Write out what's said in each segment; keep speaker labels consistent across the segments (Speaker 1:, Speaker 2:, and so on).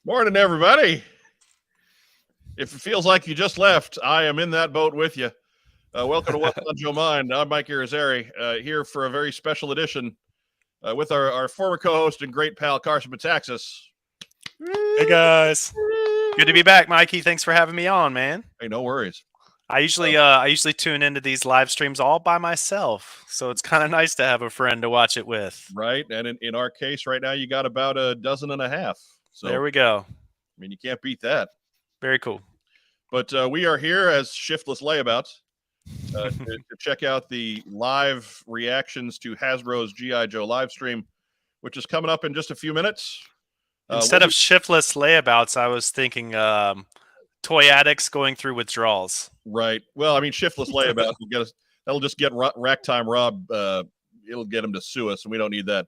Speaker 1: Morning, everybody. If it feels like you just left, I am in that boat with you. Welcome to What's on Joe Mind. I'm Mike Irizarry, here for a very special edition with our former co-host and great pal, Carson Metaxas.
Speaker 2: Hey, guys. Good to be back, Mikey. Thanks for having me on, man.
Speaker 1: Hey, no worries.
Speaker 2: I usually tune into these live streams all by myself, so it's kind of nice to have a friend to watch it with.
Speaker 1: Right, and in our case right now, you got about a dozen and a half. So
Speaker 2: there we go.
Speaker 1: I mean, you can't beat that.
Speaker 2: Very cool.
Speaker 1: But we are here as shiftless layabouts to check out the live reactions to Hasbro's GIJoe live stream, which is coming up in just a few minutes.
Speaker 2: Instead of shiftless layabouts, I was thinking toy addicts going through withdrawals.
Speaker 1: Right. Well, I mean, shiftless layabouts will get us. That'll just get Rack Time Rob. It'll get him to sue us, and we don't need that.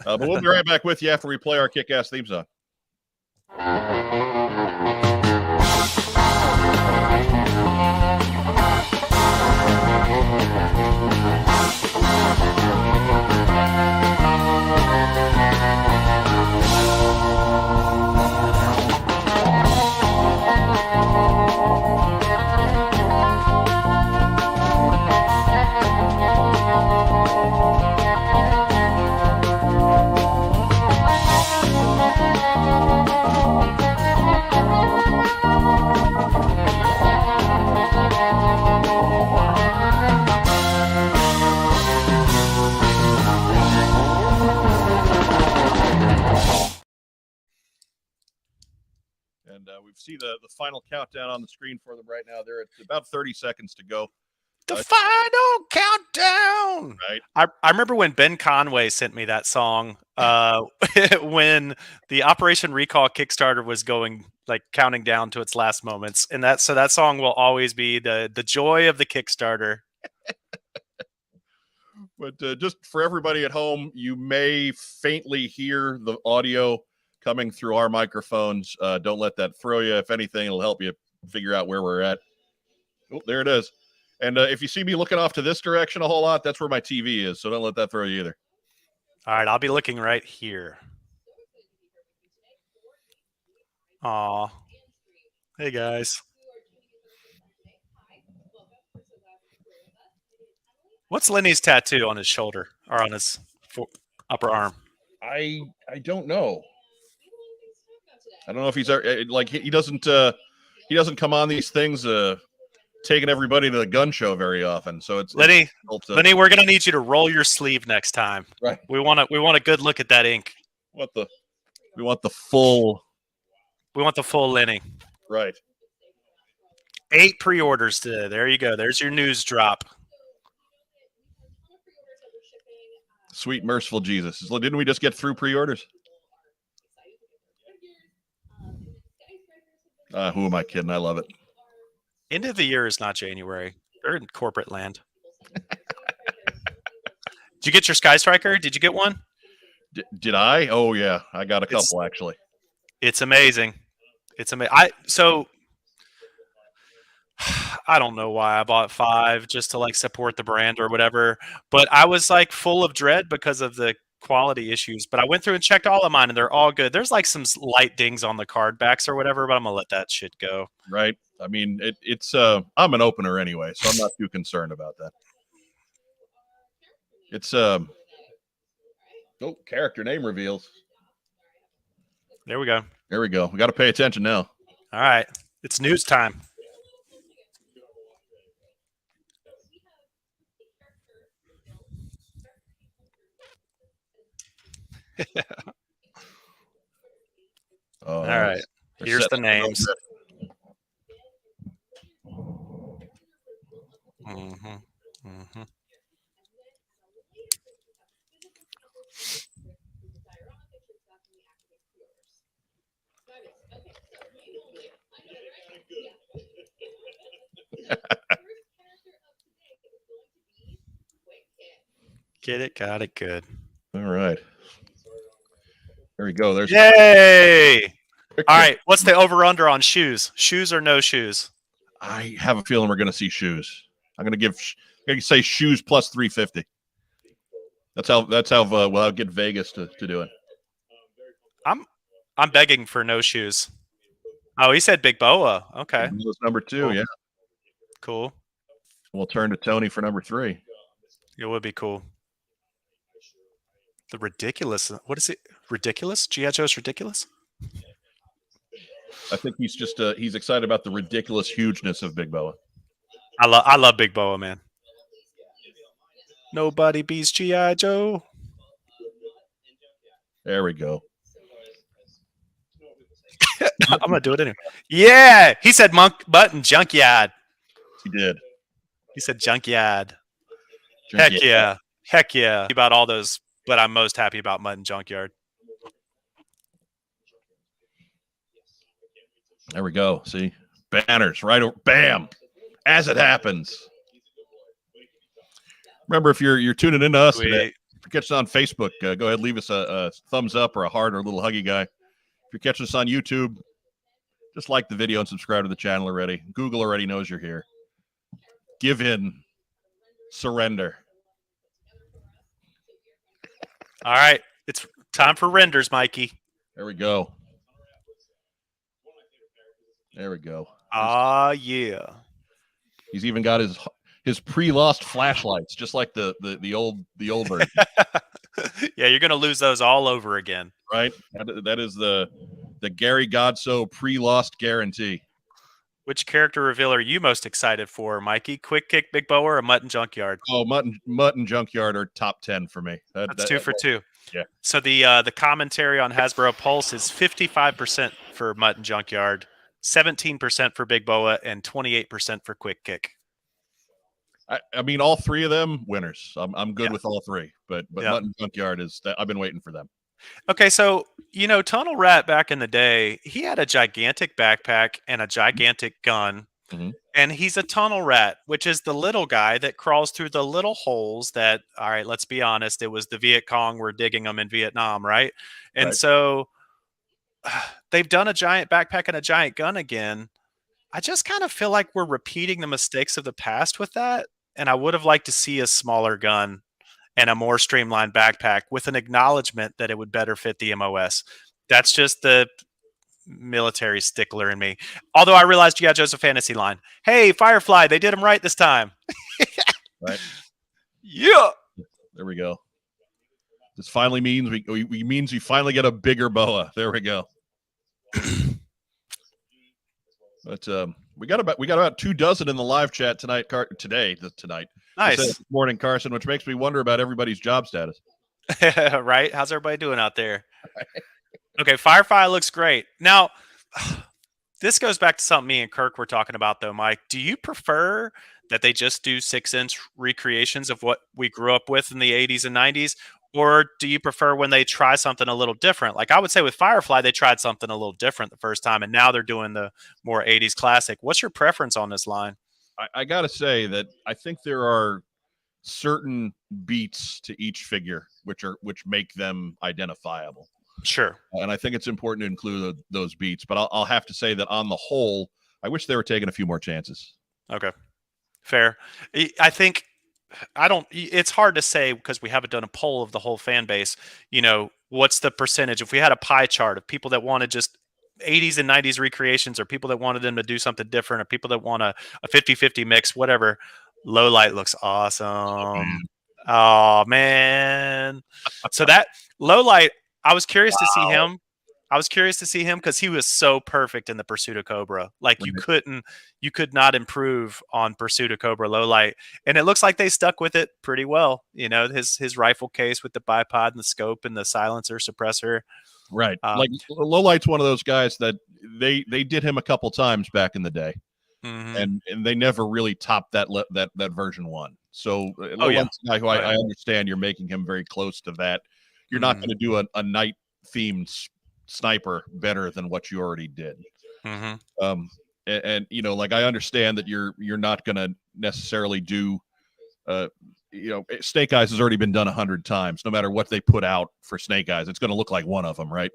Speaker 1: But we'll be right back with you after we play our kick-ass theme song. We see the final countdown on the screen for them right now. They're at about 30 seconds to go.
Speaker 2: The final countdown.
Speaker 1: Right.
Speaker 2: I remember when Ben Conway sent me that song when the Operation Recall Kickstarter was going, like, counting down to its last moments, and that song will always be the joy of the Kickstarter.
Speaker 1: But just for everybody at home, you may faintly hear the audio coming through our microphones. Don't let that throw you. If anything, it'll help you figure out where we're at. Oh, there it is. And if you see me looking off to this direction a whole lot, that's where my TV is. So don't let that throw you either.
Speaker 2: All right, I'll be looking right here. Aw. Hey, guys. What's Lenny's tattoo on his shoulder or on his upper arm?
Speaker 1: I don't know. I don't know if he's like he doesn't come on these things taking everybody to the gun show very often. So it's
Speaker 2: Lenny, we're gonna need you to roll your sleeve next time.
Speaker 1: Right.
Speaker 2: We want a good look at that ink.
Speaker 1: We want the full
Speaker 2: Lenny.
Speaker 1: Right.
Speaker 2: 8 pre-orders today. There you go. There's your news drop.
Speaker 1: Sweet merciful Jesus. Didn't we just get through pre-orders? Who am I kidding? I love it.
Speaker 2: End of the year is not January. They're in corporate land. Did you get your Sky Striker? Did you get one?
Speaker 1: Did I? Oh, yeah. I got a couple, actually.
Speaker 2: It's amazing. It's amazing. I don't know why I bought 5 just to, like, support the brand or whatever. But I was, like, full of dread because of the quality issues. But I went through and checked all of mine, and they're all good. There's, like, some light dings on the card backs or whatever, but I'm going to let that shit go.
Speaker 1: Right. I mean, it's I'm an opener anyway, so I'm not too concerned about that. It's character name reveals.
Speaker 2: There we go.
Speaker 1: There we go. We got to pay attention now.
Speaker 2: All right. It's news time. All right. Here's the names. Get it, got it, good.
Speaker 1: All right. There we go. There's
Speaker 2: yay! All right, what's the over/under on shoes? Shoes or no shoes?
Speaker 1: I have a feeling we're going to see shoes. I'm going to say shoes plus 350. That's how well I'll get Vegas to do it.
Speaker 2: I'm begging for no shoes. Oh, he said Big Boa. Okay.
Speaker 1: Big Boa's number 2,
Speaker 2: Cool.
Speaker 1: yeah.
Speaker 2: Cool.
Speaker 1: We'll turn to Tony for number 3.
Speaker 2: It would be cool. The ridiculous. What is it? Ridiculous? GIJoe's ridiculous?
Speaker 1: I think he's just he's excited about the ridiculous hugeness of Big Boa.
Speaker 2: I love Big Boa, man. Nobody beats GIJoe.
Speaker 1: There we go.
Speaker 2: I'm gonna do it anyway. Yeah, he said button junkyard.
Speaker 1: He did.
Speaker 2: He said junkyard. Heck yeah. Heck yeah. About all those, but I'm most happy about Mutton Junkyard.
Speaker 1: There we go. See? Banners, right? Bam! As it happens. Remember, if you're tuning into us today, if you're catching us on Facebook, go ahead, leave us a thumbs up or a heart or a little huggy guy. If you're catching us on YouTube, just like the video and subscribe to the channel already. Google already knows you're here. Give in. Surrender.
Speaker 2: All right. It's time for renders, Mikey.
Speaker 1: There we go. There we go.
Speaker 2: Yeah.
Speaker 1: He's even got his pre-lost flashlights, just like the old version.
Speaker 2: Yeah, you're gonna lose those all over again.
Speaker 1: Right? That is the Gary Godso pre-lost guarantee.
Speaker 2: Which character reveal are you most excited for, Mikey? Quick Kick, Big Boa, or Mutton Junkyard?
Speaker 1: Oh, Mutton Junkyard are top 10 for me.
Speaker 2: That's 2 for 2.
Speaker 1: Yeah.
Speaker 2: So the commentary on Hasbro Pulse is 55% for Mutton Junkyard, 17% for Big Boa, and 28% for Quick Kick.
Speaker 1: I mean, all 3 of them winners. I'm good with all 3, but Mutton Junkyard is that I've been waiting for them.
Speaker 2: Okay, so Tunnel Rat back in the day, he had a gigantic backpack and a gigantic gun, and he's a tunnel rat, which is the little guy that crawls through the little holes that, all right, let's be honest, it was the Viet Cong were digging them in Vietnam, right? And so they've done a giant backpack and a giant gun again. I just kind of feel like we're repeating the mistakes of the past with that, and I would have liked to see a smaller gun and a more streamlined backpack with an acknowledgement that it would better fit the MOS. That's just the military stickler in me. Although I realized GIJoe's a fantasy line. Hey, Firefly, they did them right this time.
Speaker 1: Right.
Speaker 2: Yeah.
Speaker 1: There we go. This finally means we finally get a bigger boa. There we go. But we got about 24 in the live chat tonight. Tonight.
Speaker 2: Nice.
Speaker 1: This morning, Carson, which makes me wonder about everybody's job status.
Speaker 2: Right? How's everybody doing out there? Okay, Firefly looks great. Now, this goes back to something me and Kirk were talking about, though, Mike. Do you prefer that they just do 6-inch recreations of what we grew up with in the 80s and 90s? Or do you prefer when they try something a little different? Like I would say with Firefly, they tried something a little different the first time, and now they're doing the more 80s classic. What's your preference on this line?
Speaker 1: I got to say that I think there are certain beats to each figure which make them identifiable.
Speaker 2: Sure.
Speaker 1: And I think it's important to include those beats. But I'll have to say that on the whole, I wish they were taking a few more chances.
Speaker 2: Okay. Fair. I think it's hard to say because we haven't done a poll of the whole fan base. What's the percentage? If we had a pie chart of people that wanted just 80s and 90s recreations, or people that wanted them to do something different, or people that want a 50-50 mix, whatever. Low light looks awesome. Oh man. So that low light, I was curious to see him. I was curious to see him because he was so perfect in the Pursuit of Cobra. Like you could not improve on Pursuit of Cobra low light. And it looks like they stuck with it pretty well. His rifle case with the bipod and the scope and the silencer suppressor.
Speaker 1: Right. Like Lowlight's one of those guys that they did him a couple times back in the day. And they never really topped that version 1. So Lowlight's a guy who I understand you're making him very close to that. You're not going to do a night themed sniper better than what you already did. And like I understand that you're not going to necessarily do Snake Eyes has already been done 100 times. No matter what they put out for Snake Eyes, it's going to look like one of them, right?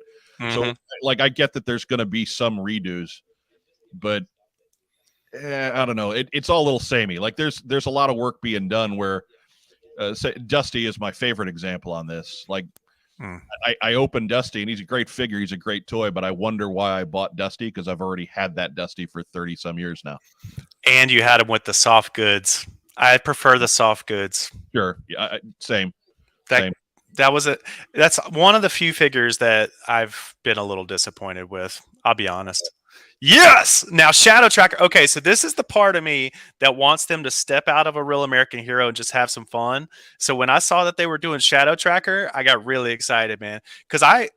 Speaker 1: So like I get that there's going to be some redos, but I don't know. It's all a little samey. Like there's a lot of work being done where say Dusty is my favorite example on this. Like I opened Dusty, and he's a great figure. He's a great toy, but I wonder why I bought Dusty, because I've already had that Dusty for 30 some years now.
Speaker 2: And you had him with the soft goods. I prefer the soft goods.
Speaker 1: Sure. Yeah, same.
Speaker 2: That's one of the few figures that I've been a little disappointed with. I'll be honest. Yes. Now Shadow Tracker. Okay, so this is the part of me that wants them to step out of a Real American Hero and just have some fun. So when I saw that they were doing Shadow Tracker, I got really excited, man. Because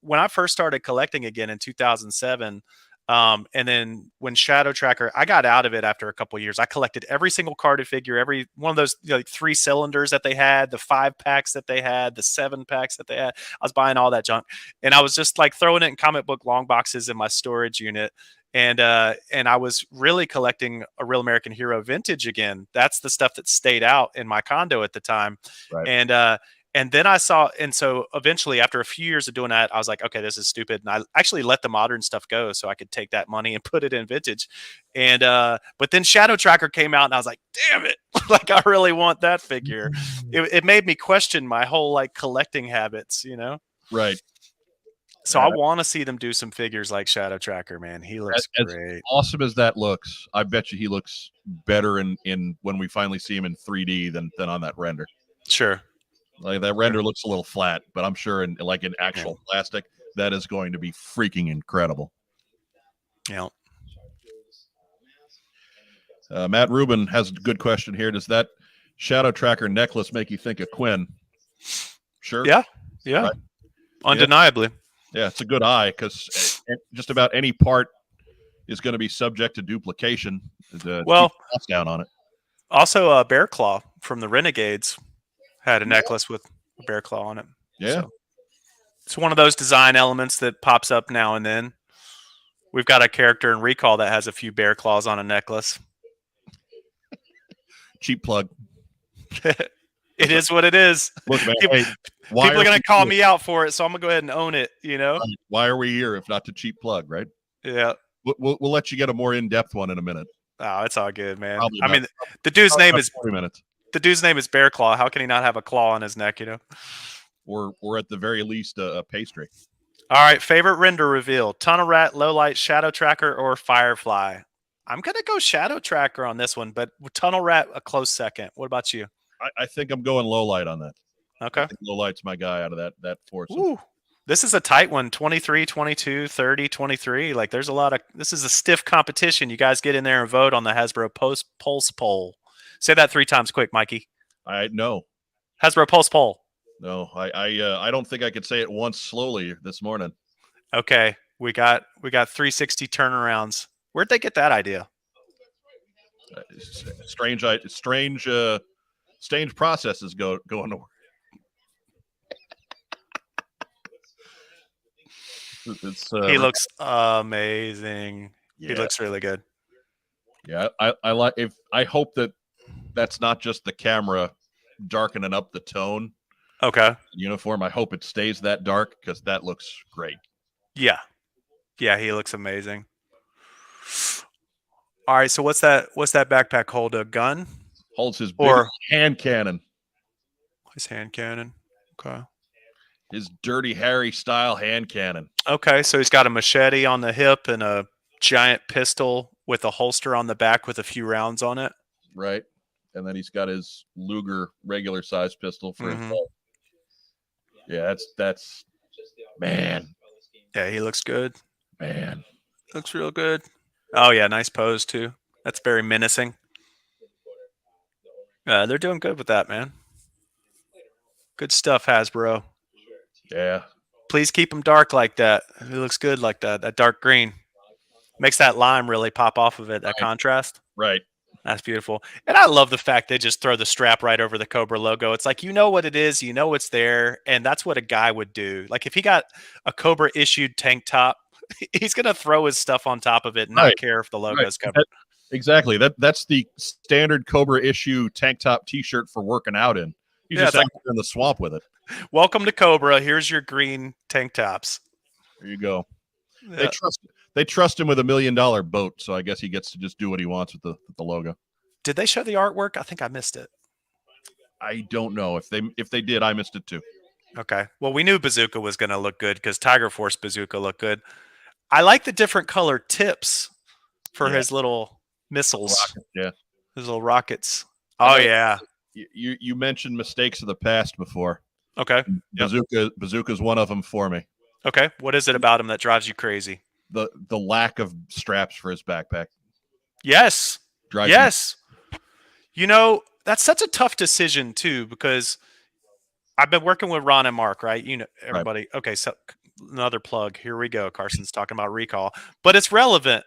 Speaker 2: when I first started collecting again in 2007, and then when Shadow Tracker, I got out of it after a couple of years. I collected every single carded figure, every one of those like 3 cylinders that they had, the 5 packs that they had, the 7 packs that they had. I was buying all that junk, and I was just like throwing it in comic book long boxes in my storage unit. And I was really collecting a Real American Hero vintage again. That's the stuff that stayed out in my condo at the time. Right. And then I saw, and so eventually after a few years of doing that, I was like, okay, this is stupid. And I actually let the modern stuff go so I could take that money and put it in vintage. And, but then Shadow Tracker came out and I was like, damn it. Like, I really want that figure. It made me question my whole like collecting habits, you know?
Speaker 1: Right.
Speaker 2: So I want to see them do some figures like Shadow Tracker, man. He looks great.
Speaker 1: As awesome as that looks, I bet you he looks better in when we finally see him in 3D than on that render.
Speaker 2: Sure.
Speaker 1: Like that render looks a little flat, but I'm sure in actual plastic, that is going to be freaking incredible.
Speaker 2: Yeah.
Speaker 1: Matt Rubin has a good question here. Does that Shadow Tracker necklace make you think of Quinn? Sure.
Speaker 2: Yeah. Yeah. Right? Undeniably.
Speaker 1: Yeah, it's a good eye because just about any part is going to be subject to duplication.
Speaker 2: Well,
Speaker 1: keep down on it.
Speaker 2: Also, Bear Claw from the Renegades had a necklace with a bear claw on it.
Speaker 1: Yeah.
Speaker 2: So it's one of those design elements that pops up now and then. We've got a character in Recall that has a few bear claws on a necklace.
Speaker 1: Cheap plug.
Speaker 2: It is what it is.
Speaker 1: Look, man,
Speaker 2: people are going to call me out for it, so I'm going to go ahead and own it, you know?
Speaker 1: Why are we here if not to cheap plug, right?
Speaker 2: Yeah.
Speaker 1: We'll let you get a more in-depth one in a minute.
Speaker 2: Oh, it's all good, man.
Speaker 1: Probably
Speaker 2: I mean, the dude's name is
Speaker 1: 40 minutes.
Speaker 2: The dude's name is Bear Claw. How can he not have a claw on his neck, you know?
Speaker 1: Or at the very least a pastry.
Speaker 2: All right, favorite render reveal. Tunnel Rat, Low Light, Shadow Tracker, or Firefly? I'm going to go Shadow Tracker on this one, but Tunnel Rat a close second. What about you?
Speaker 1: I think I'm going Low Light on that.
Speaker 2: Okay.
Speaker 1: I think Low Light's my guy out of that foursome.
Speaker 2: Ooh, this is a tight one. 23, 22, 30, 23. Like there's a lot of – this is a stiff competition. You guys get in there and vote on the Hasbro Pulse Poll. Say that 3 times quick, Mikey.
Speaker 1: No.
Speaker 2: Hasbro Pulse Poll.
Speaker 1: No, I don't think I could say it once slowly this morning.
Speaker 2: Okay, we got 360 turnarounds. Where'd they get that idea?
Speaker 1: Strange processes going to work.
Speaker 2: He looks amazing. Yeah. He looks really good.
Speaker 1: Yeah, I hope that's not just the camera darkening up the tone.
Speaker 2: Okay.
Speaker 1: Uniform. I hope it stays that dark because that looks great.
Speaker 2: Yeah. Yeah, he looks amazing. All right, so what's that backpack hold? A gun?
Speaker 1: Holds his big hand cannon.
Speaker 2: His hand cannon. Okay.
Speaker 1: His Dirty Harry style hand cannon.
Speaker 2: Okay, so he's got a machete on the hip and a giant pistol with a holster on the back with a few rounds on it.
Speaker 1: Right. And then he's got his Luger regular size pistol for his belt. Yeah, that's man.
Speaker 2: Yeah, he looks good.
Speaker 1: Man.
Speaker 2: Looks real good. Oh yeah, nice pose too. That's very menacing. They're doing good with that, man. Good stuff, Hasbro.
Speaker 1: Yeah.
Speaker 2: Please keep him dark like that. He looks good like that. That dark green makes that lime really pop off of it. That contrast.
Speaker 1: Right.
Speaker 2: That's beautiful. And I love the fact they just throw the strap right over the Cobra logo. It's like, you know what it is, you know it's there, and that's what a guy would do. Like if he got a Cobra issued tank top, he's going to throw his stuff on top of it and not care if the logo is covered.
Speaker 1: Exactly. That's the standard Cobra issue tank top T-shirt for working out in. You just out in the swamp with it.
Speaker 2: Welcome to Cobra. Here's your green tank tops.
Speaker 1: There you go. Yeah. They trust him with $1 million boat, so I guess he gets to just do what he wants with the logo.
Speaker 2: Did they show the artwork? I think I missed it.
Speaker 1: I don't know. If they did, I missed it too.
Speaker 2: Okay. Well, we knew Bazooka was going to look good because Tiger Force Bazooka looked good. I like the different color tips for
Speaker 1: Yeah,
Speaker 2: his little missiles,
Speaker 1: rocket. Yeah,
Speaker 2: his little rockets.
Speaker 1: I
Speaker 2: Oh
Speaker 1: got
Speaker 2: yeah.
Speaker 1: you mentioned mistakes of the past before.
Speaker 2: Okay. Yep.
Speaker 1: Bazooka's one of them for me.
Speaker 2: Okay. What is it about him that drives you crazy?
Speaker 1: The lack of straps for his backpack
Speaker 2: Yes.
Speaker 1: drives me.
Speaker 2: Yes. You know, that's such a tough decision too, because I've been working with Ron and Mark, right? You know,
Speaker 1: Right.
Speaker 2: everybody. Okay, so another plug. Here we go. Carson's talking about recall, but it's relevant.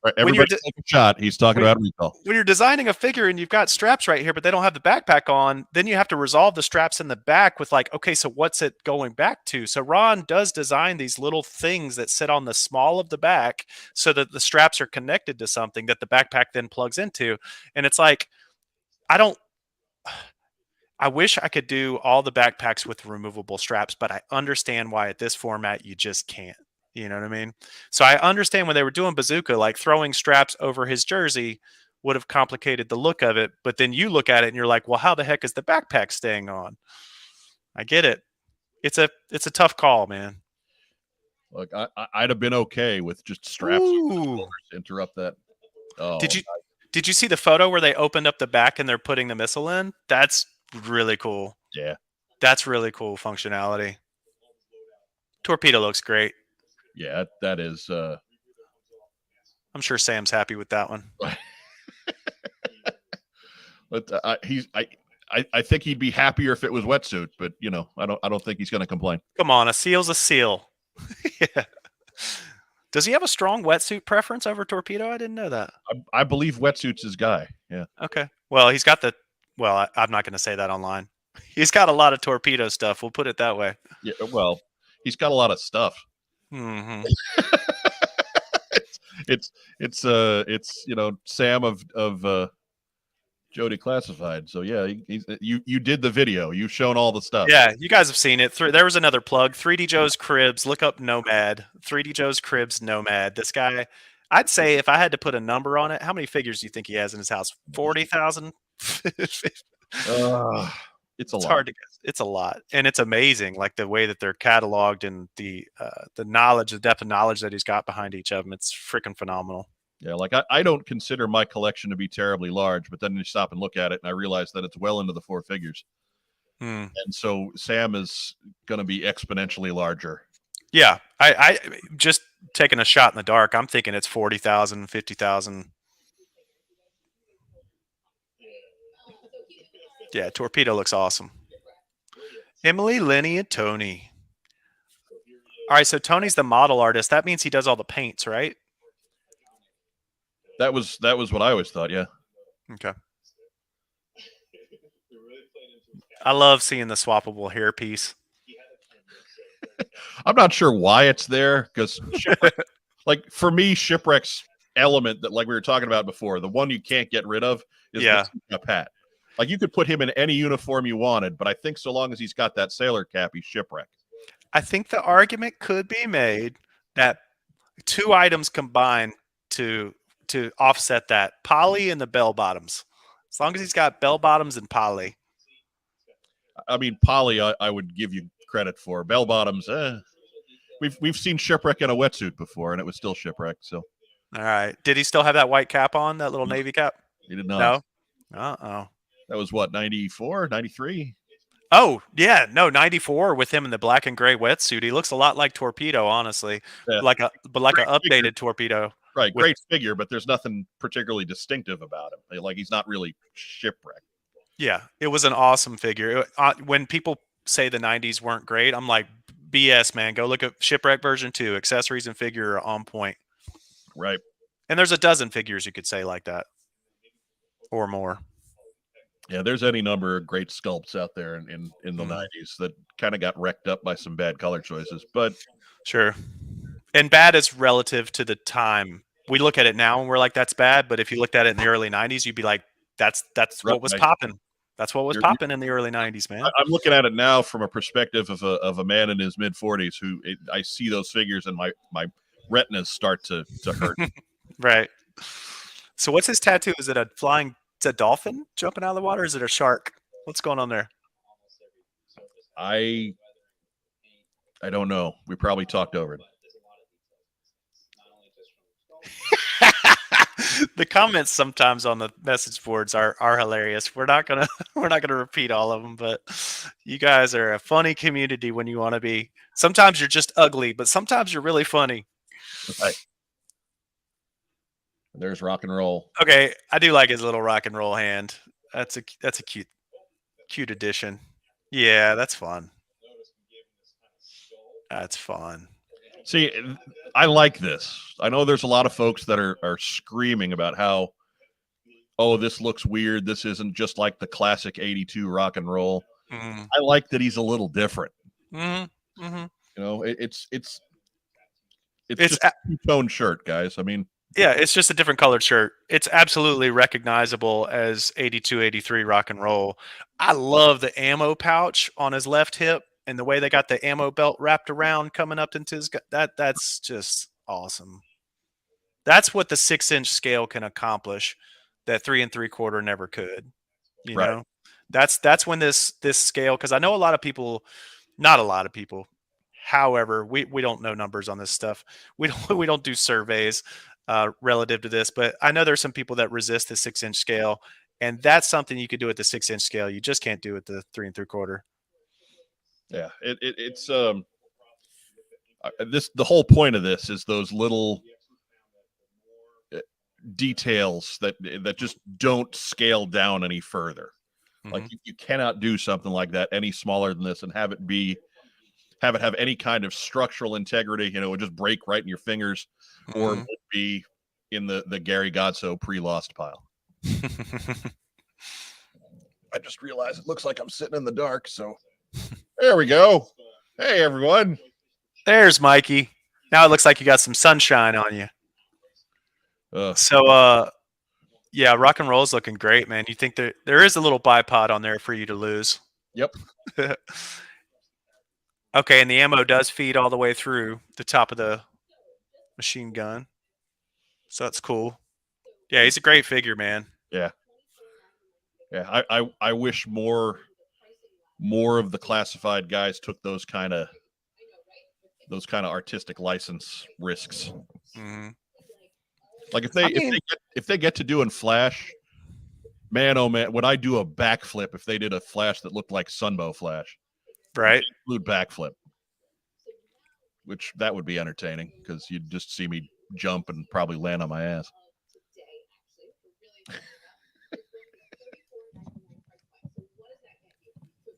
Speaker 1: Right.
Speaker 2: when you're
Speaker 1: Everybody take a shot. He's talking
Speaker 2: when,
Speaker 1: about recall.
Speaker 2: when you're designing a figure and you've got straps right here, but they don't have the backpack on, then you have to resolve the straps in the back with like, okay, so what's it going back to? So Ron does design these little things that sit on the small of the back so that the straps are connected to something that the backpack then plugs into. And it's like, I don't I wish I could do all the backpacks with removable straps, but I understand why at this format you just can't. You know what I mean? So I understand when they were doing Bazooka, like throwing straps over his jersey would have complicated the look of it. But then you look at it and you're like, well, how the heck is the backpack staying on? I get it. It's a tough call, man.
Speaker 1: Look, I'd have been okay with just straps
Speaker 2: Ooh.
Speaker 1: to interrupt that. Oh,
Speaker 2: Did you see the photo where they opened up the back and they're putting the missile in? That's really cool.
Speaker 1: yeah,
Speaker 2: That's really cool functionality. Torpedo looks great.
Speaker 1: yeah. That is.
Speaker 2: I'm sure Sam's happy with that one.
Speaker 1: But I think he'd be happier if it was wetsuit. But you know, I don't think he's going to complain.
Speaker 2: Come on, a seal's a seal. Yeah. Does he have a strong wetsuit preference over torpedo? I didn't know that.
Speaker 1: I believe wetsuit's his guy. Yeah.
Speaker 2: Okay. Well, he's got the. Well, I'm not going to say that online. He's got a lot of torpedo stuff. We'll put it that way.
Speaker 1: Yeah. Well, he's got a lot of stuff.
Speaker 2: Mm-hmm.
Speaker 1: It's you know, Sam of GIJoe Declassified. So yeah, you did the video. You've shown all the stuff.
Speaker 2: Yeah, you guys have seen it. There was another plug. 3D Joe's Cribs. Look up Nomad. 3D Joe's Cribs Nomad. This guy, I'd say if I had to put a number on it, how many figures do you think he has in his house? 40,000?
Speaker 1: It's a lot.
Speaker 2: Hard to guess. It's a lot, and it's amazing, like the way that they're cataloged and the knowledge, the depth of knowledge that he's got behind each of them. It's freaking phenomenal.
Speaker 1: Yeah, like I don't consider my collection to be terribly large, but then you stop and look at it, and I realize that it's well into the 4 figures. And so Sam is going to be exponentially larger.
Speaker 2: Yeah, I just taking a shot in the dark. I'm thinking it's 40,000, 50,000. Yeah, Torpedo looks awesome. Emily, Lenny, and Tony. All right, so Tony's the model artist. That means he does all the paints, right?
Speaker 1: That was what I always thought. Yeah.
Speaker 2: Okay. I love seeing the swappable hairpiece.
Speaker 1: I'm not sure why it's there because like for me, Shipwreck's element that like we were talking about before, the one you can't get rid of is a Pat. Like you could put him in any uniform you wanted, but I think so long as he's got that sailor cap, he's Shipwreck.
Speaker 2: I think the argument could be made that 2 items combined to offset that. Poly and the bell bottoms. As long as he's got bell bottoms and poly.
Speaker 1: I mean, poly, I would give you credit for. Bell bottoms, we've seen Shipwreck in a wetsuit before, and it was still Shipwreck. So,
Speaker 2: all right. Did he still have that white cap on, that little navy cap?
Speaker 1: He did not.
Speaker 2: No. Uh-oh.
Speaker 1: That was what, 94, 93?
Speaker 2: Oh, yeah. No, 94 with him in the black and gray wetsuit. He looks a lot like Torpedo, honestly. Yeah. Like an updated figure. Torpedo.
Speaker 1: Right. Great figure, but there's nothing particularly distinctive about him. Like he's not really Shipwreck.
Speaker 2: Yeah. It was an awesome figure. When people say the 90s weren't great, I'm like, BS, man. Go look at Shipwreck version 2. Accessories and figure are on point.
Speaker 1: Right.
Speaker 2: And there's a dozen figures you could say like that. Or more.
Speaker 1: Yeah, there's any number of great sculpts out there in the 90s that kind of got wrecked up by some bad color choices, but
Speaker 2: sure. And bad is relative to the time. We look at it now and we're like, that's bad. But if you looked at it in the early 90s, you'd be like, that's what was popping. That's what was popping in the early 90s, man.
Speaker 1: I'm looking at it now from a perspective of a man in his mid 40s who I see those figures and my retinas start to hurt.
Speaker 2: Right. So what's his tattoo? Is it a flying? It's a dolphin jumping out of the water? Or is it a shark? What's going on there?
Speaker 1: I don't know. We probably talked over it.
Speaker 2: The comments sometimes on the message boards are hilarious. We're not gonna repeat all of them, but you guys are a funny community when you want to be. Sometimes you're just ugly, but sometimes you're really funny.
Speaker 1: Right. There's rock and roll.
Speaker 2: Okay, I do like his little rock and roll hand. That's a cute addition. Yeah, that's fun. That's fun.
Speaker 1: See, I like this. I know there's a lot of folks that are screaming about how, oh, this looks weird. This isn't just like the classic 82 rock and roll.
Speaker 2: Mm.
Speaker 1: I like that he's a little different.
Speaker 2: Mm-hmm. Mm-hmm.
Speaker 1: You know, it's just a two-tone shirt, guys. I mean,
Speaker 2: yeah, it's just a different colored shirt. It's absolutely recognizable as 82, 83 rock and roll. I love the ammo pouch on his left hip and the way they got the ammo belt wrapped around coming up into his that's just awesome. That's what the 6-inch scale can accomplish that 3 3/4 never could. You
Speaker 1: right.
Speaker 2: know, that's when this scale, because I know a lot of people, not a lot of people. However, we don't know numbers on this stuff. We don't do surveys relative to this, but I know there's some people that resist the 6-inch scale, and that's something you could do at the 6-inch scale. You just can't do at the 3 3/4.
Speaker 1: Yeah, it's the whole point of this is those little details that just don't scale down any further. Mm-hmm. Like you cannot do something like that any smaller than this and have it have any kind of structural integrity. You know, it would just break right in your fingers, or it would be in the Gary GIJoe pre-lost pile. I just realized it looks like I'm sitting in the dark, so there we go. Hey, everyone.
Speaker 2: There's Mikey. Now it looks like you got some sunshine on you. Yeah, rock and roll is looking great, man. You think there is a little bipod on there for you to lose?
Speaker 1: Yep.
Speaker 2: Okay, and the ammo does feed all the way through the top of the machine gun, so that's cool. Yeah, he's a great figure, man.
Speaker 1: Yeah. I wish more of the classified guys took those kind of artistic license risks.
Speaker 2: Mm-hmm.
Speaker 1: Like if they get to doing Flash, man, oh man, would I do a backflip if they did a Flash that looked like Sunbow Flash?
Speaker 2: Right.
Speaker 1: Include backflip, which that would be entertaining because you'd just see me jump and probably land on my ass.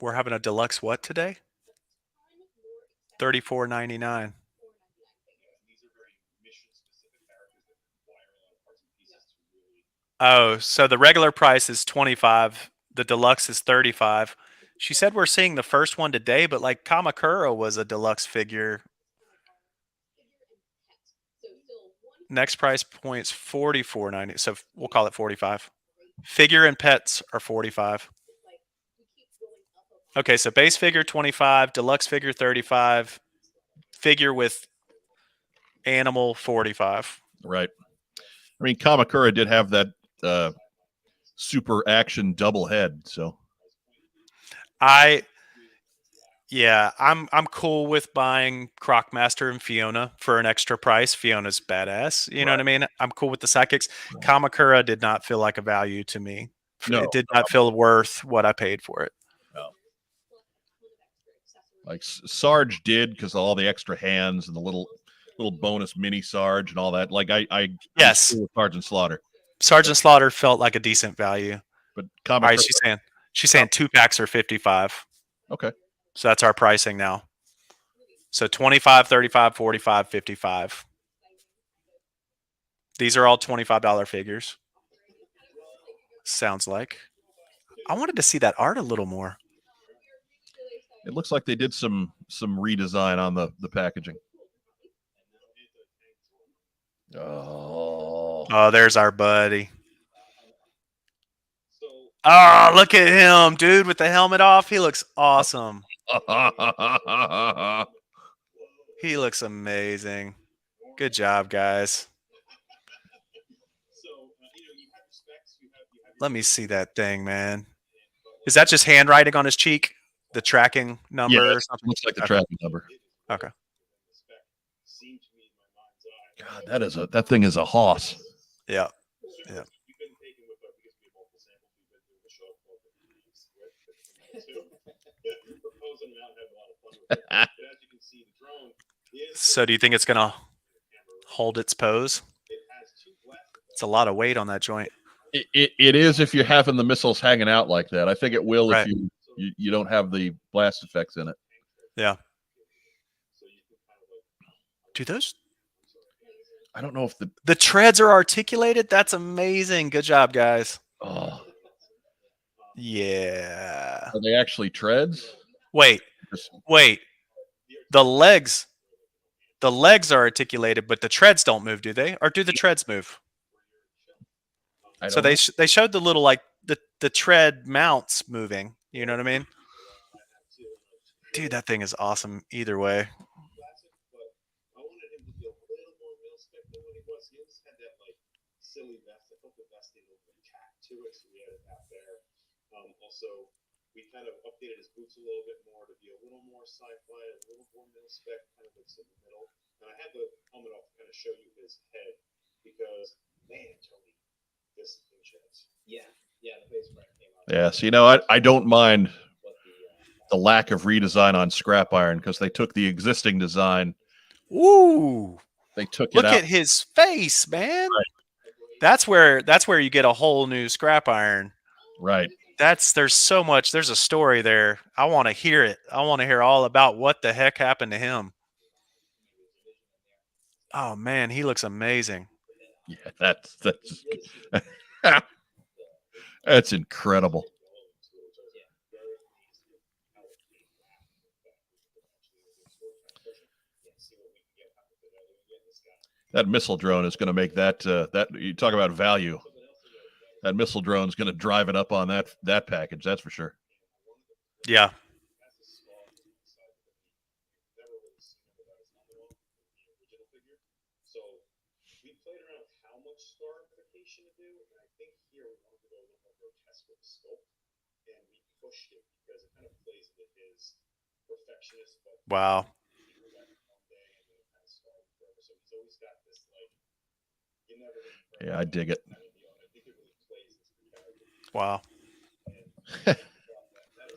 Speaker 2: We're having a deluxe what today? $34.99. Oh, so the regular price is $25. The deluxe is $35. She said we're seeing the first one today, but like Kamakura was a deluxe figure. Next price point's $44.90. So we'll call it $45. Figure and pets are $45. Okay, so base figure $25, deluxe figure $35, figure with animal $45.
Speaker 1: Right. I mean, Kamakura did have that super action double head, so
Speaker 2: I'm cool with buying Crocmaster and Fiona for an extra price. Fiona's badass. You know what I mean? I'm cool with the sidekicks. Kamakura did not feel like a value to me. No, it did not feel worth what I paid for it.
Speaker 1: No. Like Sarge did because of all the extra hands and the little bonus mini Sarge and all that. Like I
Speaker 2: yes,
Speaker 1: Sergeant Slaughter.
Speaker 2: Sergeant Slaughter felt like a decent value.
Speaker 1: But
Speaker 2: all right, she's saying 2 packs are $55.
Speaker 1: Okay.
Speaker 2: So that's our pricing now. So 25, 35, 45, 55. These are all $25 figures. Sounds like. I wanted to see that art a little more.
Speaker 1: It looks like they did some redesign on the packaging.
Speaker 2: Oh, there's our buddy. Oh, look at him, dude, with the helmet off. He looks awesome. He looks amazing. Good job, guys. Let me see that thing, man. Is that just handwriting on his cheek? the tracking number
Speaker 1: Yeah,
Speaker 2: or something?
Speaker 1: looks like the
Speaker 2: Okay.
Speaker 1: tracking number.
Speaker 2: Okay.
Speaker 1: God, that thing is a hoss.
Speaker 2: Yeah. Yeah. So do you think it's gonna hold its pose? It's a lot of weight on that joint.
Speaker 1: It is if you're having the missiles hanging out like that. I think it will if
Speaker 2: Right.
Speaker 1: you don't have the blast effects in it.
Speaker 2: Yeah. Do those?
Speaker 1: I don't know if
Speaker 2: The treads are articulated. That's amazing. Good job, guys.
Speaker 1: oh,
Speaker 2: Yeah.
Speaker 1: are they actually treads?
Speaker 2: Wait. The legs are articulated, but the treads don't move, do they? Or do the treads move?
Speaker 1: I
Speaker 2: So
Speaker 1: don't know.
Speaker 2: they showed the little like the tread mounts moving. You know what I mean? Dude, that thing is awesome either way.
Speaker 3: Also, we kind of updated his boots a little bit more to be a little more sci-fi, a little more mil-spec, kind of looks in the middle. And I had the helmet off to kind of show you his head because, man, Tony, this thing sheds. Yeah, the face frame came out.
Speaker 1: Yeah, so I don't mind the lack of redesign on scrap iron because they took the existing design.
Speaker 2: Ooh.
Speaker 1: They took
Speaker 2: Look
Speaker 1: it out.
Speaker 2: at his face, man.
Speaker 1: Right.
Speaker 2: That's where you get a whole new scrap iron.
Speaker 1: Right.
Speaker 2: There's so much. There's a story there. I want to hear it. I want to hear all about what the heck happened to him. Oh man, he looks amazing.
Speaker 1: Yeah, that's that's incredible. That missile drone is going to make that you talk about value. That missile drone is going to drive it up on that package. That's for sure.
Speaker 2: Yeah.
Speaker 3: So we played around with how much scarification to do, and I think here we wanted to go a little more grotesque with the sculpt, and we pushed it because it kind of plays into his perfectionist. But
Speaker 2: Wow.
Speaker 3: So he's always got this like, you never.
Speaker 1: Yeah, I dig it.
Speaker 2: Wow.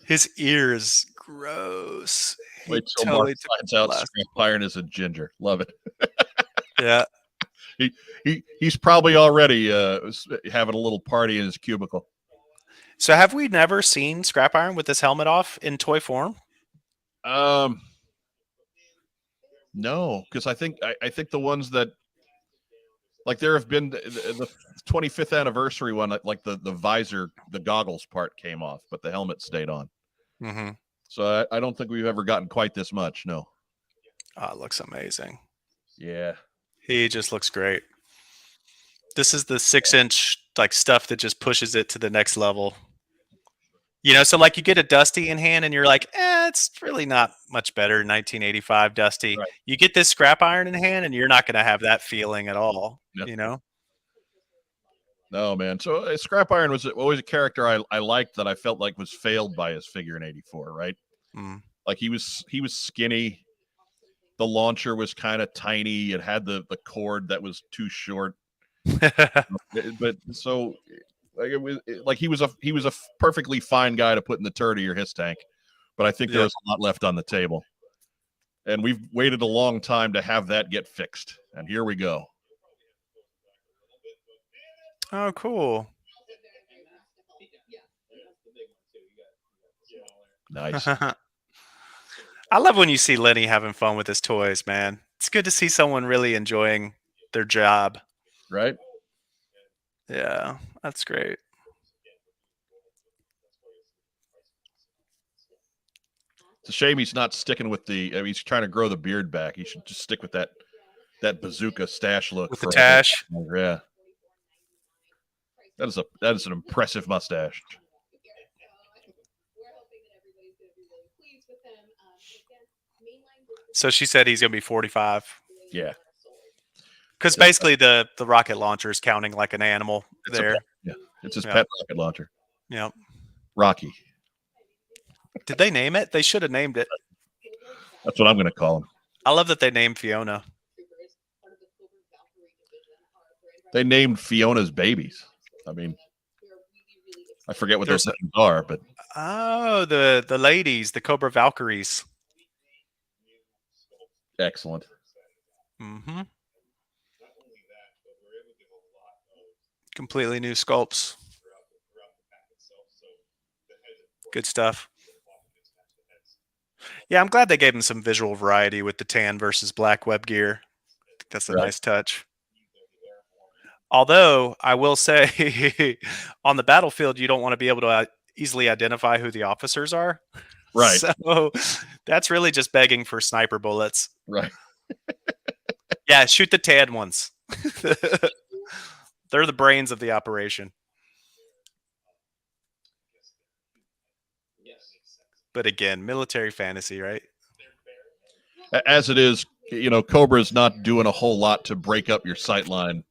Speaker 2: His ear is gross.
Speaker 1: Wait till Mark finds out scrap iron is a ginger. Love it.
Speaker 2: Yeah.
Speaker 1: He's probably already having a little party in his cubicle.
Speaker 2: So have we never seen scrap iron with this helmet off in toy form?
Speaker 1: No, because I think the ones that like there have been the 25th anniversary one, like the visor, the goggles part came off, but the helmet stayed on.
Speaker 2: Mm-hmm.
Speaker 1: So I don't think we've ever gotten quite this much. No.
Speaker 2: Oh, it looks amazing.
Speaker 1: Yeah.
Speaker 2: He just looks great. This is the 6-inch like stuff that just pushes it to the next level. You know, so like you get a Dusty in hand and you're like, it's really not much better 1985 Dusty.
Speaker 1: Right.
Speaker 2: You get this scrap iron in hand and you're not going to have that feeling at all,
Speaker 1: Yep.
Speaker 2: you know?
Speaker 1: No, man. So scrap iron was always a character I liked that I felt like was failed by his figure in 84, right?
Speaker 2: Mm.
Speaker 1: Like he was skinny. The launcher was kind of tiny. It had the cord that was too short. But so like it was like he was a perfectly fine guy to put in the turret of your his tank, but I think there was a lot left on the table, and we've waited a long time to have that get fixed, and here we go.
Speaker 2: Oh, cool.
Speaker 1: Nice.
Speaker 2: I love when you see Lenny having fun with his toys, man. It's good to see someone really enjoying their job.
Speaker 1: Right?
Speaker 2: Yeah, that's great.
Speaker 1: It's a shame he's not sticking with he's trying to grow the beard back. He should just stick with that bazooka stash look.
Speaker 2: With the tash.
Speaker 1: Yeah. That is an impressive mustache.
Speaker 2: So she said he's going to be 45.
Speaker 1: Yeah.
Speaker 2: Because basically the rocket launcher is counting like an animal there.
Speaker 1: Yeah. It's his pet rocket launcher.
Speaker 2: Yep.
Speaker 1: Rocky.
Speaker 2: Did they name it? They should have named it.
Speaker 1: That's what I'm going to call them.
Speaker 2: I love that they named Fiona.
Speaker 1: They named Fiona's babies. I mean, I forget what those names are, but
Speaker 2: oh, the ladies, the Cobra Valkyries.
Speaker 1: Excellent.
Speaker 2: Mm-hmm. Completely new sculpts. Good stuff. Yeah, I'm glad they gave him some visual variety with the tan versus black web gear. That's a nice touch. Although I will say, on the battlefield, you don't want to be able to easily identify who the officers are.
Speaker 1: Right.
Speaker 2: So that's really just begging for sniper bullets.
Speaker 1: Right.
Speaker 2: Yeah, shoot the tan ones. They're the brains of the operation. But again, military fantasy, right?
Speaker 1: As it is, you know, Cobra's not doing a whole lot to break up your sight line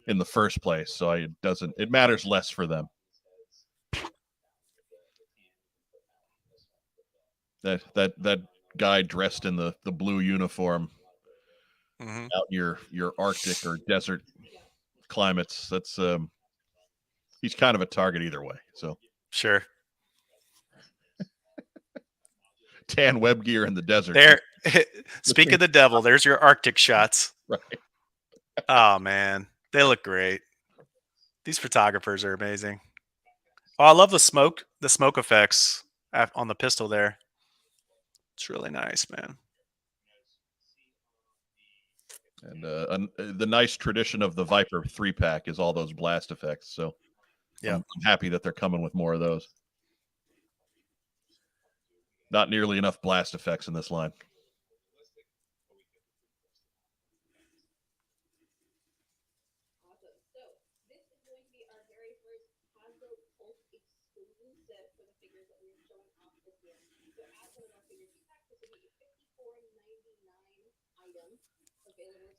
Speaker 1: in the first place, so it matters less for them. That guy dressed in the blue uniform out in your Arctic or desert climates, that's he's kind of a target either way. So
Speaker 2: sure.
Speaker 1: Tan web gear in the desert.
Speaker 2: There. Speak of the devil, there's your Arctic shots.
Speaker 1: Right.
Speaker 2: Oh man, they look great. These photographers are amazing. Oh, I love the smoke effects on the pistol there. It's really nice, man.
Speaker 1: And the nice tradition of the Viper 3-pack is all those blast effects. So yeah, I'm happy that they're coming with more of those. Not nearly enough blast effects in this line.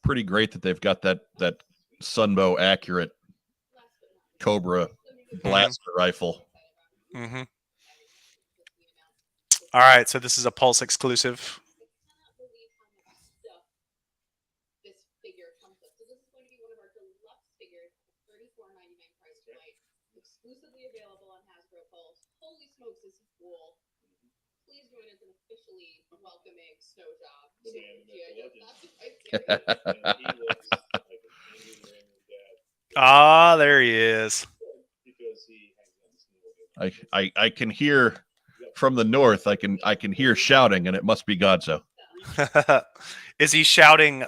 Speaker 1: Pretty great that they've got that Sunbow accurate Cobra blaster rifle.
Speaker 2: Mm-hmm. All right, so this is a Pulse exclusive.
Speaker 4: Exclusively available on Hasbro Pulse. Holy smokes, this is cool. Please join us in officially welcoming Snow Job to GIJoe.
Speaker 2: Ah, there he is.
Speaker 1: I can hear from the north. I can hear shouting, and it must be GIJoe.
Speaker 2: Is he shouting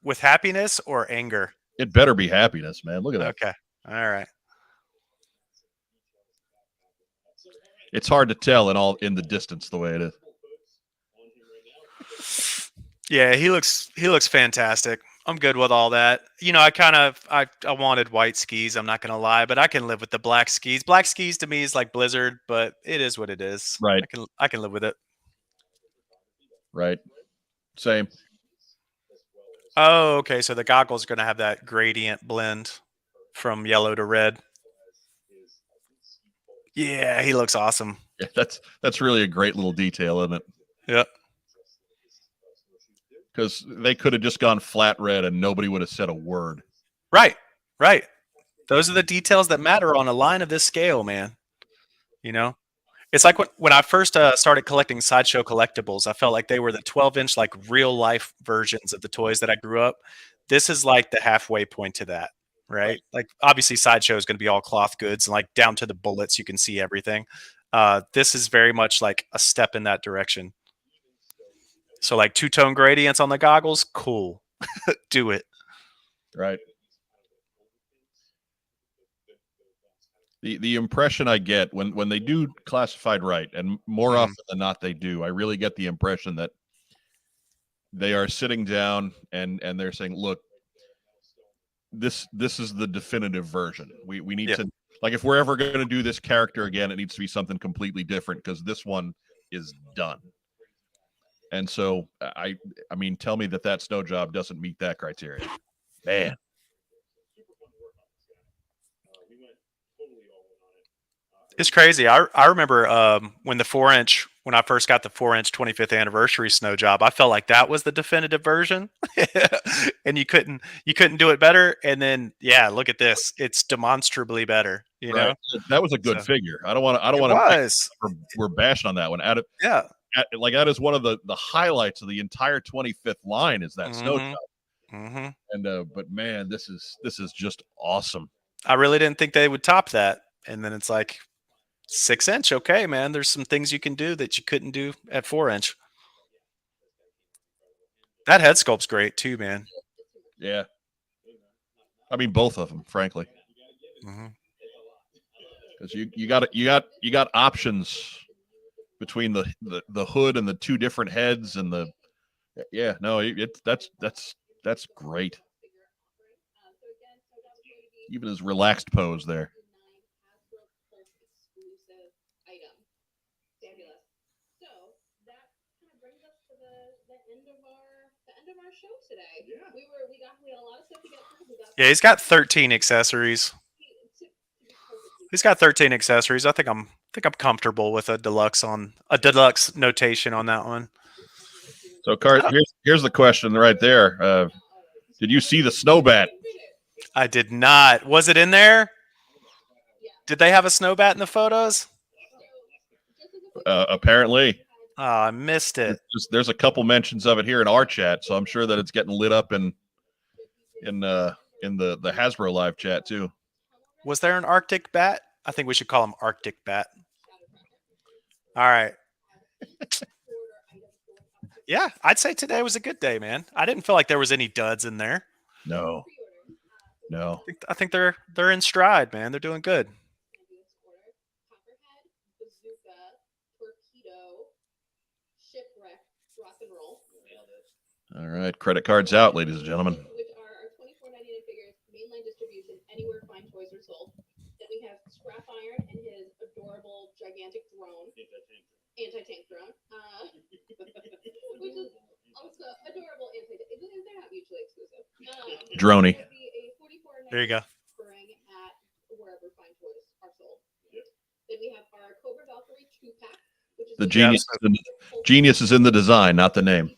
Speaker 2: with happiness or anger?
Speaker 1: It better be happiness, man. Look at that.
Speaker 2: Okay. All right.
Speaker 1: It's hard to tell in the distance the way it is.
Speaker 2: Yeah, he looks fantastic. I'm good with all that. You know, I wanted white skis, I'm not going to lie, but I can live with the black skis. Black skis to me is like Blizzard, but it is what it is.
Speaker 1: Right.
Speaker 2: I can live with it.
Speaker 1: Right. Same.
Speaker 2: Oh, okay. So the goggles are going to have that gradient blend from yellow to red. Yeah, he looks awesome.
Speaker 1: Yeah, that's really a great little detail, isn't it?
Speaker 2: Yeah.
Speaker 1: Because they could have just gone flat red and nobody would have said a word.
Speaker 2: Right. Right. Those are the details that matter on a line of this scale, man. You know? It's like when I first started collecting Sideshow collectibles, I felt like they were the 12-inch, like real-life versions of the toys that I grew up. This is like the halfway point to that, right? Like, obviously, Sideshow is going to be all cloth goods, and like down to the bullets, you can see everything. This is very much like a step in that direction. So, like, two-tone gradients on the goggles, cool. Do it.
Speaker 1: Right. The impression I get when they do classified right, and more often than not they do, I really get the impression that they are sitting down and they're saying, look, this is the definitive version. We need to, like, if we're ever going to do this character again, it needs to be something completely different because this one is done. And so I mean, tell me that Snow Job doesn't meet that criteria, man.
Speaker 2: It's crazy. I remember when the 4-inch, when I first got the 4-inch 25th anniversary snow job, I felt like that was the definitive version, and you couldn't do it better. And then yeah, look at this. It's demonstrably better. You
Speaker 1: Right.
Speaker 2: know,
Speaker 1: That was a good
Speaker 2: so
Speaker 1: figure. I don't want
Speaker 2: it
Speaker 1: to.
Speaker 2: was.
Speaker 1: We're bashing on that one.
Speaker 2: Yeah.
Speaker 1: Like that is one of the highlights of the entire 25th line is that snow
Speaker 2: Mhm.
Speaker 1: job.
Speaker 2: Mhm.
Speaker 1: And but man, this is just awesome.
Speaker 2: I really didn't think they would top that. And then it's like 6-inch. Okay, man. There's some things you can do that you couldn't do at 4-inch. That head sculpt's great too, man.
Speaker 1: Yeah. I mean, both of them, frankly,
Speaker 2: Mhm.
Speaker 1: because you got options between the hood and the two different heads and the yeah. No, that's great. Even his relaxed pose there.
Speaker 4: Show today. We got a lot of stuff to get through.
Speaker 2: Yeah, he's got 13 accessories. He's got 13 accessories. I think I'm comfortable with a deluxe notation on that one.
Speaker 1: So, here's the question right there. Did you see the Snowbat?
Speaker 2: I did not. Was it in there? Did they have a Snowbat in the photos?
Speaker 1: Apparently.
Speaker 2: Oh, I missed it.
Speaker 1: There's a couple mentions of it here in our chat, so I'm sure that it's getting lit up in the Hasbro live chat too.
Speaker 2: Was there an Arctic bat? I think we should call him Arctic Bat. All right. Yeah, I'd say today was a good day, man. I didn't feel like there was any duds in there.
Speaker 1: No.
Speaker 2: I think they're in stride, man. They're doing good.
Speaker 1: All right, credit cards out, ladies and gentlemen.
Speaker 4: Which are our $24.99 figures, mainline distribution, anywhere fine toys are sold. Then we have Scrap Iron and his adorable gigantic drone, anti-tank drone, which is also adorable anti-tank. They're not mutually exclusive.
Speaker 1: Droney.
Speaker 2: There you go.
Speaker 4: At wherever fine toys are sold. Then we have our Cobra Valkyrie 2-pack, which is
Speaker 1: the genius. Genius is in the design, not the name.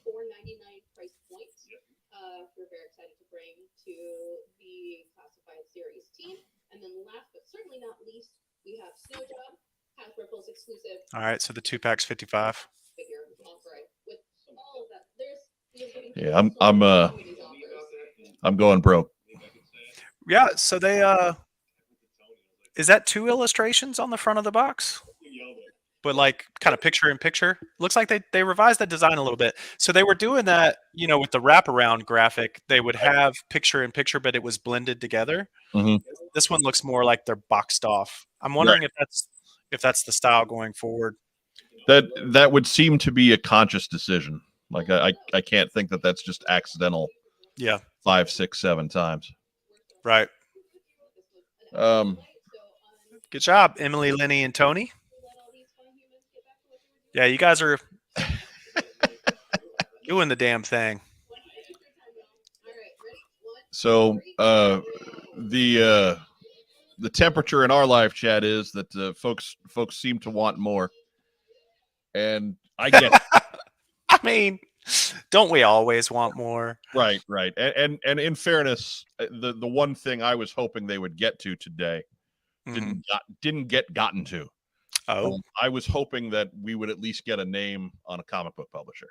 Speaker 1: We have Snow Job, Hasbro Pulse exclusive.
Speaker 2: All right, so the 2-pack's 55.
Speaker 1: Yeah, I'm going broke.
Speaker 2: Yeah, so they is that 2 illustrations on the front of the box? But like kind of picture in picture. Looks like they revised the design a little bit. So they were doing that, with the wraparound graphic, they would have picture in picture, but it was blended together.
Speaker 1: Mm-hmm.
Speaker 2: This one looks more like they're boxed off. I'm wondering if that's the style going forward.
Speaker 1: That would seem to be a conscious decision. Like I can't think that that's just accidental.
Speaker 2: Yeah.
Speaker 1: 5, 6, 7 times.
Speaker 2: Right. Good job, Emily, Lenny, and Tony. Yeah, you guys are doing the damn thing.
Speaker 1: So the temperature in our live chat is that folks seem to want more, and I get it.
Speaker 2: I mean, don't we always want more?
Speaker 1: Right. And in fairness, the one thing I was hoping they would get to today didn't get gotten to.
Speaker 2: Oh,
Speaker 1: I was hoping that we would at least get a name on a comic book publisher.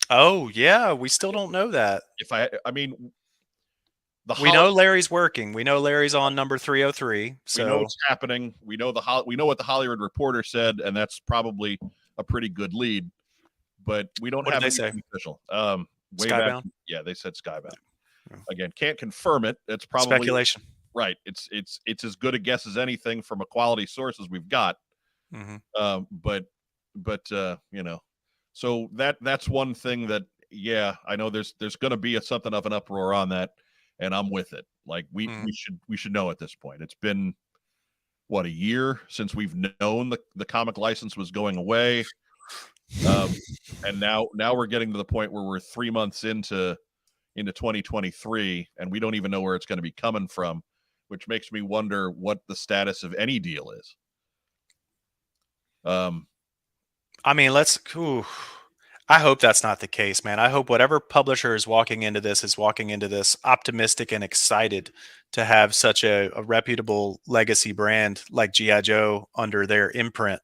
Speaker 2: Oh yeah, we still don't know that.
Speaker 1: I mean,
Speaker 2: we know Larry's working. We know Larry's on number 303. So
Speaker 1: we know what's happening. We know what the Hollywood Reporter said, and that's probably a pretty good lead. But we don't have anything official.
Speaker 2: Skybound.
Speaker 1: Yeah, they said Skybound.
Speaker 2: Yeah.
Speaker 1: Again, can't confirm it. It's probably
Speaker 2: speculation.
Speaker 1: Right. It's as good a guess as anything from a quality source as we've got.
Speaker 2: Mm-hmm.
Speaker 1: But so that's one thing that I know there's going to be something of an uproar on that, and I'm with it. Like we should know at this point. It's been a year since we've known the comic license was going away, and now we're getting to the point where we're 3 months into 2023, and we don't even know where it's going to be coming from, which makes me wonder what the status of any deal is.
Speaker 2: I mean, I hope that's not the case, man. I hope whatever publisher is walking into this optimistic and excited to have such a reputable legacy brand like GIJoe under their imprint.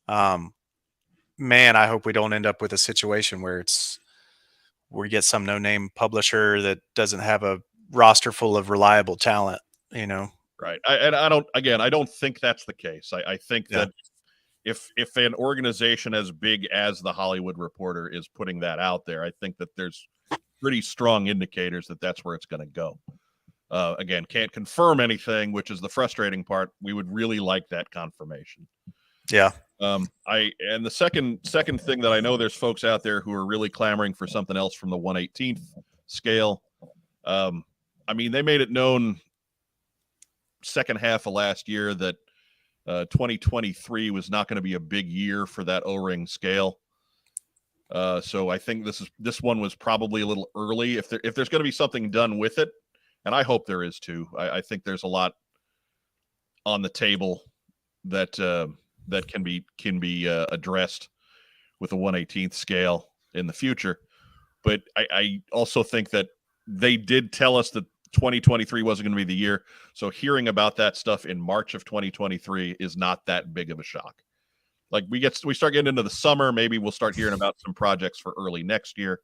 Speaker 2: Man, I hope we don't end up with a situation where we get some no-name publisher that doesn't have a roster full of reliable talent, you know?
Speaker 1: Right. I don't think that's the case. I think that if an organization as big as the Hollywood Reporter is putting that out there, I think that there's pretty strong indicators that that's where it's going to go. Again, can't confirm anything, which is the frustrating part. We would really like that confirmation.
Speaker 2: Yeah.
Speaker 1: And the second thing that I know there's folks out there who are really clamoring for something else from the 1/18th scale. I mean, they made it known second half of last year that 2023 was not going to be a big year for that O-ring scale. So I think this one was probably a little early. If there's going to be something done with it, and I hope there is too. I think there's a lot on the table that can be addressed with a 1/18th scale in the future. But I also think that they did tell us that 2023 wasn't going to be the year. So hearing about that stuff in March of 2023 is not that big of a shock. Like we start getting into the summer, maybe we'll start hearing about some projects for early next year.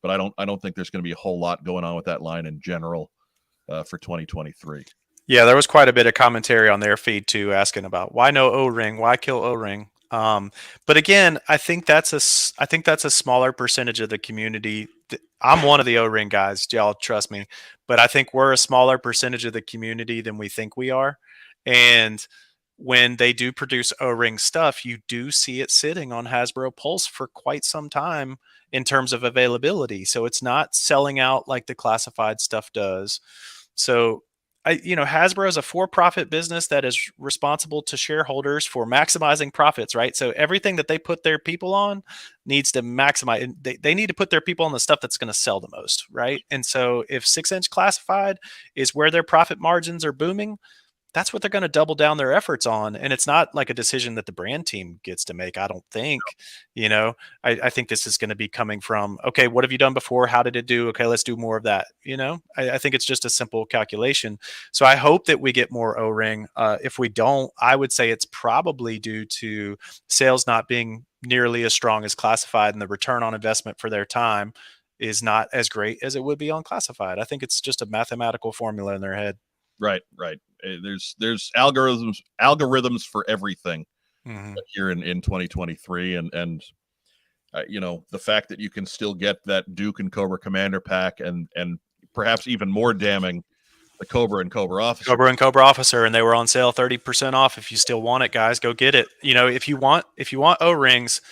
Speaker 1: But I don't think there's going to be a whole lot going on with that line in general for 2023.
Speaker 2: Yeah, there was quite a bit of commentary on their feed too, asking about why no O-ring, why kill O-ring. But again, I think that's a smaller percentage of the community. I'm one of the O-ring guys, y'all trust me, but I think we're a smaller percentage of the community than we think we are. And when they do produce O-ring stuff, you do see it sitting on Hasbro Pulse for quite some time in terms of availability. So it's not selling out like the classified stuff does. So Hasbro is a for-profit business that is responsible to shareholders for maximizing profits, right? So everything that they put their people on needs to maximize. They need to put their people on the stuff that's going to sell the most, right? And so if 6-inch classified is where their profit margins are booming, that's what they're going to double down their efforts on. And it's not like a decision that the brand team gets to make, I don't think. I think this is going to be coming from, okay, what have you done before? How did it do? Okay, let's do more of that. I think it's just a simple calculation. So I hope that we get more O-ring. If we don't, I would say it's probably due to sales not being nearly as strong as classified, and the return on investment for their time is not as great as it would be on classified. I think it's just a mathematical formula in their head.
Speaker 1: Right. There's algorithms for everything here in 2023, and the fact that you can still get that Duke and Cobra Commander pack, and perhaps even more damning, the Cobra and Cobra Officer. And they were on sale 30% off. If you still want it, guys, go get it. If you want O-rings,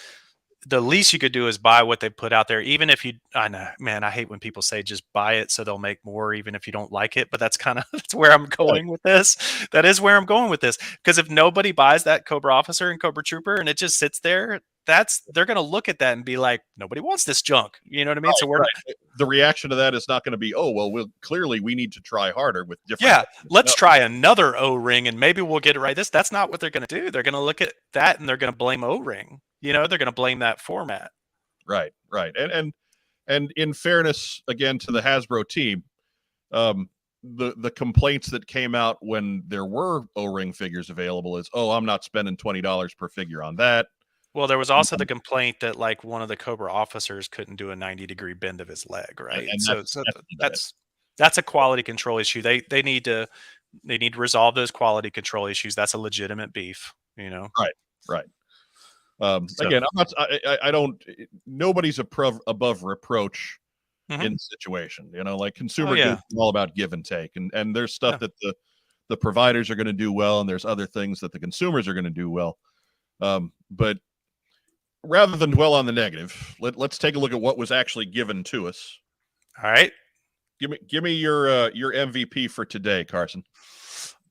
Speaker 1: the least you could do is buy what they put out there. Even if I know, man, I hate when people say just buy it so they'll make more, even if you don't like it. But that's where I'm going with this. That is where I'm going with this. Because if nobody buys that Cobra Officer and Cobra Trooper and it just sits there, they're going to look at that and be like, nobody wants this junk. You know what I mean? The reaction to that is not going to be, oh, well, clearly we need to try harder with different.
Speaker 2: Yeah, let's try another O-ring and maybe we'll get it right. That's not what they're going to do. They're going to look at that and they're going to blame O-ring. They're going to blame that format.
Speaker 1: Right. And in fairness, again, to the Hasbro team, the complaints that came out when there were O-ring figures available is, oh, I'm not spending $20 per figure on that.
Speaker 2: Well, there was also the complaint that like one of the Cobra officers couldn't do a 90-degree bend of his leg, right?
Speaker 1: And
Speaker 2: so that's a quality control issue. They need to resolve those quality control issues. That's a legitimate beef,
Speaker 1: Right. Again, nobody's above reproach in the situation, like consumer goods is all about give and take, and there's stuff that the providers are going to do well, and there's other things that the consumers are going to do well. But rather than dwell on the negative, let's take a look at what was actually given to us.
Speaker 2: All right.
Speaker 1: Give me your MVP for today, Carson.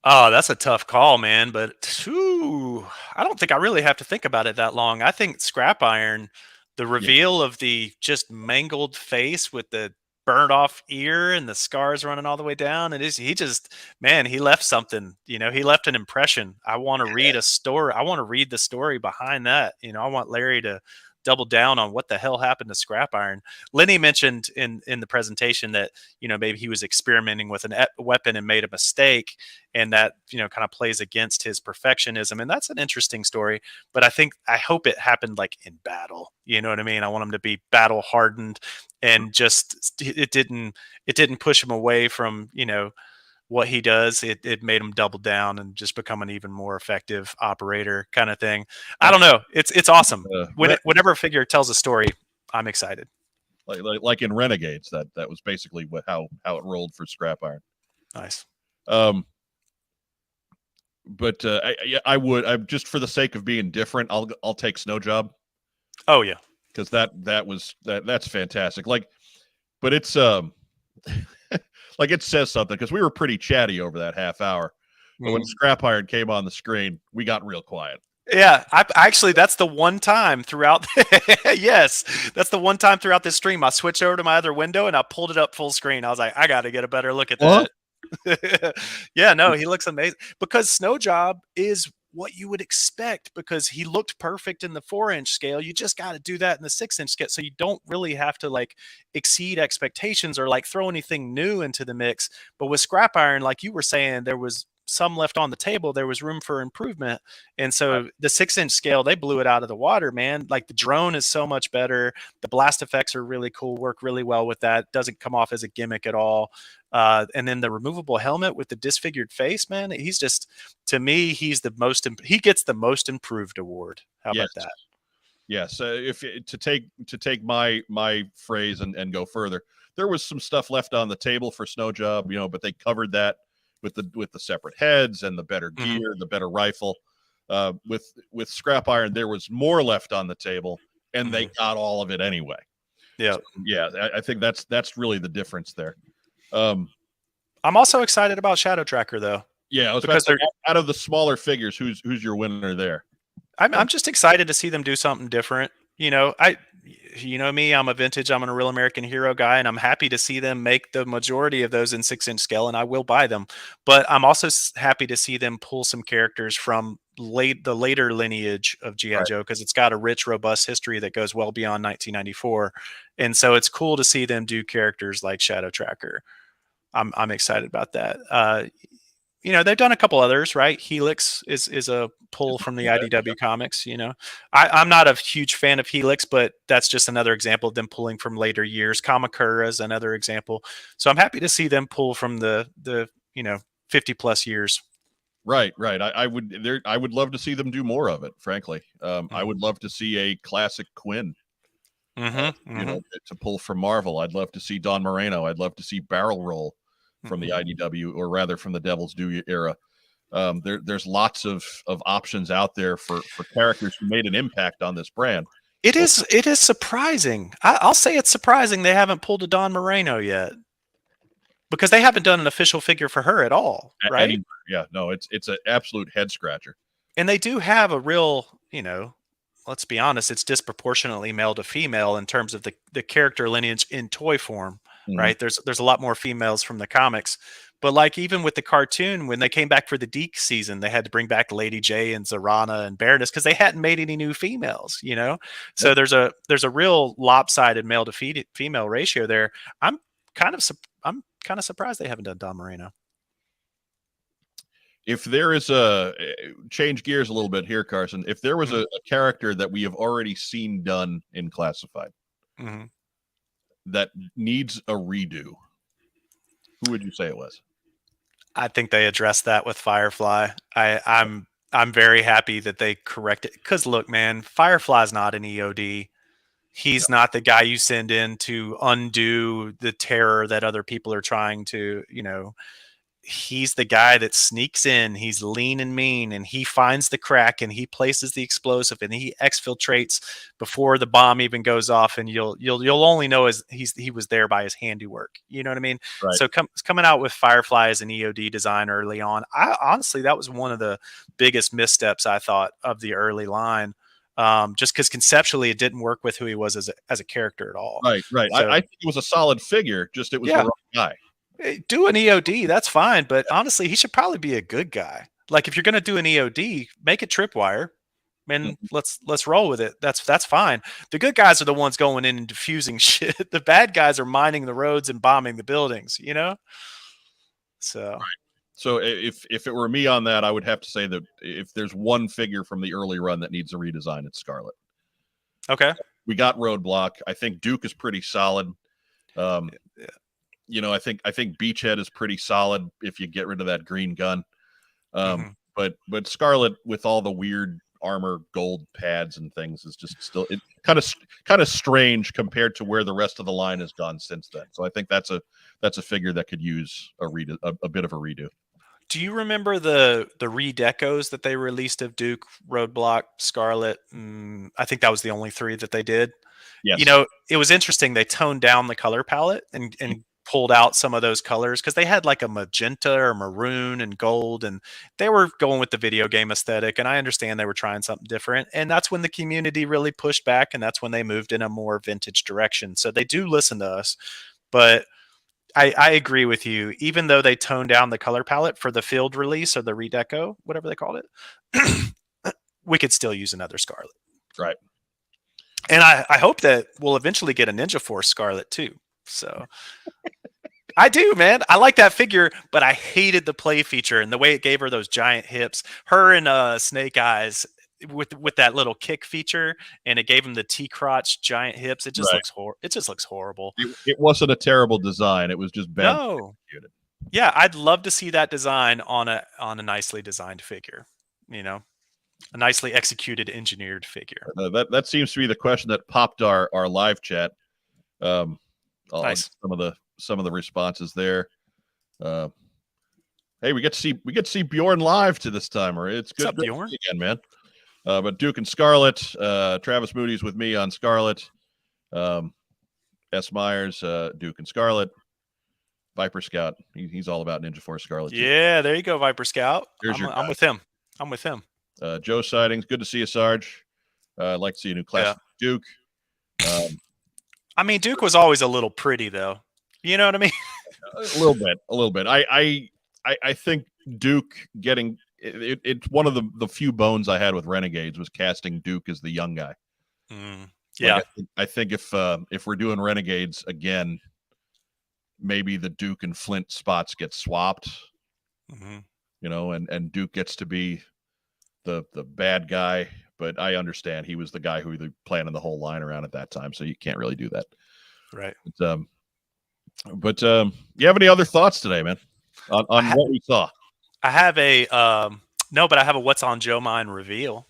Speaker 2: Oh, that's a tough call, man. But I don't think I really have to think about it that long. I think Scrap Iron, the reveal of the just mangled face with the burnt off ear and the scars running all the way down. And he just, man, he left something, he left an impression. I want to read a story. I want to read the story behind that. I want Larry to double down on what the hell happened to scrap iron. Lenny mentioned in the presentation that, maybe he was experimenting with a weapon and made a mistake, and that, kind of plays against his perfectionism. And that's an interesting story, but I hope it happened like in battle. You know what I mean? I want him to be battle hardened, and just, it didn't push him away from, what he does. It made him double down and just become an even more effective operator kind of thing. I don't know. It's awesome. Whenever a figure tells a story, I'm excited.
Speaker 1: Like in Renegades, that was basically how it rolled for scrap iron.
Speaker 2: Nice.
Speaker 1: But I would just for the sake of being different, I'll take Snow Job.
Speaker 2: Oh yeah,
Speaker 1: because that's fantastic. But it's like it says something, because we were pretty chatty over that half hour. But when scrap iron came on the screen, we got real quiet.
Speaker 2: Yeah, actually, that's the one time throughout. Yes, that's the one time throughout this stream I switched over to my other window and I pulled it up full screen. I was like, I got to get a better look at that. Yeah, no, he looks amazing, because Snow Job is what you would expect, because he looked perfect in the 4-inch scale. You just got to do that in the 6-inch scale, so you don't really have to exceed expectations or throw anything new into the mix. But with scrap iron, like you were saying, there was some left on the table. There was room for improvement. And so the 6-inch scale, they blew it out of the water, man. Like, the drone is so much better. The blast effects are really cool, work really well with that. Doesn't come off as a gimmick at all. And then the removable helmet with the disfigured face, man, he's just, to me, he gets the most improved award. How about that?
Speaker 1: Yes. To take my phrase and go further, there was some stuff left on the table for Snow Job, but they covered that with the separate heads and the better gear, the better rifle. With scrap iron, there was more left on the table, and they got all of it anyway.
Speaker 2: Yeah.
Speaker 1: So, yeah. I think that's really the difference there.
Speaker 2: I'm also excited about Shadow Tracker, though.
Speaker 1: Yeah, because out of the smaller figures, who's your winner there?
Speaker 2: I'm just excited to see them do something different. Me, I'm a Real American Hero guy, and I'm happy to see them make the majority of those in 6-inch scale, and I will buy them. But I'm also happy to see them pull some characters from the later lineage of GIJoe, because it's got a rich, robust history that goes well beyond 1994. And so it's cool to see them do characters like Shadow Tracker. I'm excited about that. They've done a couple others, right? Helix is a pull from the IDW comics. I'm not a huge fan of Helix, but that's just another example of them pulling from later years. Kamakura is another example. So I'm happy to see them pull from the 50 plus years.
Speaker 1: Right. I would love to see them do more of it, frankly. I would love to see a classic Quinn. To pull from Marvel. I'd love to see Don Moreno. I'd love to see Barrel Roll from the IDW, or rather from the Devil's Due era. There's lots of options out there for characters who made an impact on this brand.
Speaker 2: It is surprising. I'll say it's surprising they haven't pulled a Don Moreno yet, because they haven't done an official figure for her at all, right?
Speaker 1: Anywhere. Yeah, no, it's an absolute head scratcher.
Speaker 2: And they do have a real, let's be honest, it's disproportionately male to female in terms of the character lineage in toy form. Right. There's a lot more females from the comics, but even with the cartoon, when they came back for the Deke season, they had to bring back Lady J and Zarana and Baroness, because they hadn't made any new females, So there's a real lopsided male to female ratio there. I'm kind of surprised they haven't done Don Moreno.
Speaker 1: If there is change gears a little bit here, Carson, if there was a character that we have already seen done in Classified, that needs a redo, who would you say it was?
Speaker 2: I think they addressed that with Firefly. I'm very happy that they corrected, because look, man, Firefly's not an EOD. He's not the guy you send in to undo the terror that other people are trying to, he's the guy that sneaks in. He's lean and mean, and he finds the crack, and he places the explosive, and he exfiltrates before the bomb even goes off. And you'll only know he was there by his handiwork. You know what I mean?
Speaker 1: Right.
Speaker 2: So coming out with Firefly as an EOD design early on, honestly, that was one of the biggest missteps I thought of the early line. just because conceptually it didn't work with who he was as a character at all.
Speaker 1: Right.
Speaker 2: So,
Speaker 1: I think it was a solid figure, just it was the wrong guy.
Speaker 2: Do an EOD, that's fine, but honestly, he should probably be a good guy. Like if you're going to do an EOD, make it tripwire, and let's roll with it. That's fine. The good guys are the ones going in and diffusing shit. The bad guys are mining the roads and bombing the buildings. So.
Speaker 1: So if it were me on that, I would have to say that if there's one figure from the early run that needs a redesign, it's Scarlet.
Speaker 2: Okay.
Speaker 1: We got Roadblock. I think Duke is pretty solid. I think Beachhead is pretty solid if you get rid of that green gun. But Scarlet with all the weird armor gold pads and things is just still kind of strange compared to where the rest of the line has gone since then. So I think that's a figure that could use a bit of a redo.
Speaker 2: Do you remember the redecos that they released of Duke, Roadblock, Scarlet? I think that was the only 3 that they did.
Speaker 1: Yes.
Speaker 2: It was interesting. They toned down the color palette and pulled out some of those colors because they had like a magenta or maroon and gold, and they were going with the video game aesthetic. And I understand they were trying something different. And that's when the community really pushed back, and that's when they moved in a more vintage direction. So they do listen to us, but I agree with you. Even though they toned down the color palette for the field release or the redeco, whatever they called it, we could still use another Scarlet.
Speaker 1: Right.
Speaker 2: And I hope that we'll eventually get a Ninja Force Scarlet too. So I do, man. I like that figure, but I hated the play feature and the way it gave her those giant hips. Her and Snake Eyes with that little kick feature, and it gave him the T-crotch giant hips. It just looks horrible.
Speaker 1: It wasn't a terrible design. It was just bad.
Speaker 2: No. Yeah, I'd love to see that design on a nicely designed figure. A nicely executed, engineered figure.
Speaker 1: That seems to be the question that popped our live chat.
Speaker 2: Nice.
Speaker 1: Some of the responses there. Hey, we get to see Bjorn live to this timer. It's good.
Speaker 2: What's up, Bjorn?
Speaker 1: Again, man. But Duke and Scarlet, Travis Moody's with me on Scarlet. S. Myers, Duke and Scarlet. Viper Scout. He's all about Ninja Force Scarlet.
Speaker 2: Yeah, there you go, Viper Scout. I'm with him.
Speaker 1: Joe Sightings. Good to see you, Sarge. I'd like to see a new class. Duke.
Speaker 2: Duke was always a little pretty, though. You know what I mean?
Speaker 1: A little bit. I think Duke getting it's one of the few bones I had with Renegades was casting Duke as the young guy.
Speaker 2: Yeah,
Speaker 1: I think if we're doing Renegades again, maybe the Duke and Flint spots get swapped. And Duke gets to be the bad guy. But I understand he was the guy who was planning the whole line around at that time, so you can't really do that.
Speaker 2: Right.
Speaker 1: But you have any other thoughts today, man, on what we saw?
Speaker 2: I have a but I have a what's on Joe mind reveal.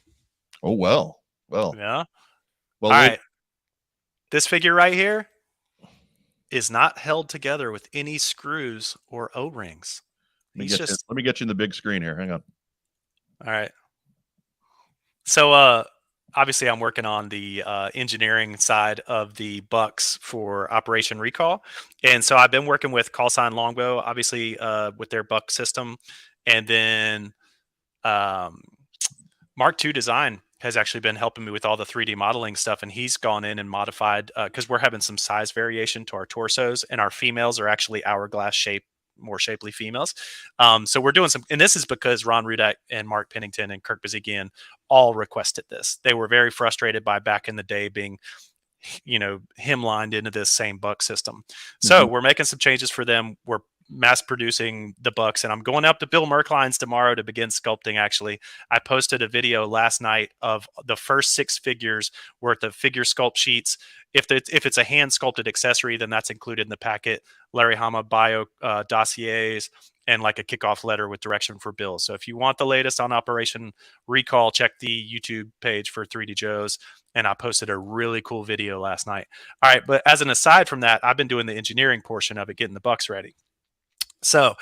Speaker 1: Oh, well.
Speaker 2: Yeah.
Speaker 1: Well,
Speaker 2: all right. This figure right here is not held together with any screws or O-rings.
Speaker 1: Let me get you in the big screen here. Hang on.
Speaker 2: All right. So obviously I'm working on the engineering side of the bucks for Operation Recall. And so I've been working with Call Sign Longbow, obviously with their buck system. And then Mark II Design has actually been helping me with all the 3D modeling stuff. And he's gone in and modified because we're having some size variation to our torsos, and our females are actually hourglass shape, more shapely females. So we're doing some, and this is because Ron Rudak and Mark Pennington and Kirk Bazigian all requested this. They were very frustrated by back in the day being, hemlined into this same buck system. So we're making some changes for them. We're mass producing the bucks, and I'm going up to Bill Merkline's tomorrow to begin sculpting. Actually, I posted a video last night of the first 6 figures worth of figure sculpt sheets. If it's a hand sculpted accessory, then that's included in the packet. Larry Hama bio dossiers and like a kickoff letter with direction for Bill. So if you want the latest on Operation Recall, check the YouTube page for 3D Joes. And I posted a really cool video last night. All right, but as an aside from that, I've been doing the engineering portion of it, getting the bucks ready. So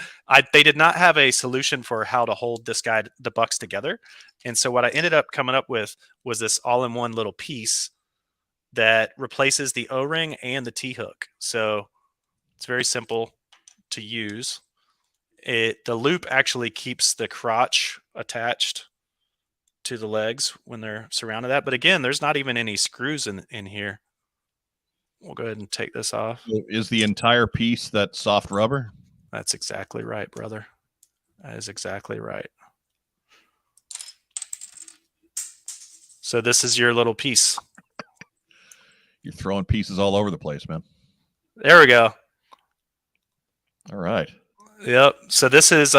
Speaker 2: they did not have a solution for how to hold the bucks together. And so what I ended up coming up with was this all-in-one little piece that replaces the O-ring and the T-hook. So it's very simple to use. The loop actually keeps the crotch attached to the legs when they're surrounded that. But again, there's not even any screws in here. We'll go ahead and take this off.
Speaker 1: Is the entire piece that soft rubber?
Speaker 2: That's exactly right, brother. That is exactly right. So this is your little piece.
Speaker 1: You're throwing pieces all over the place, man.
Speaker 2: There we go.
Speaker 1: All right.
Speaker 2: Yep. So this is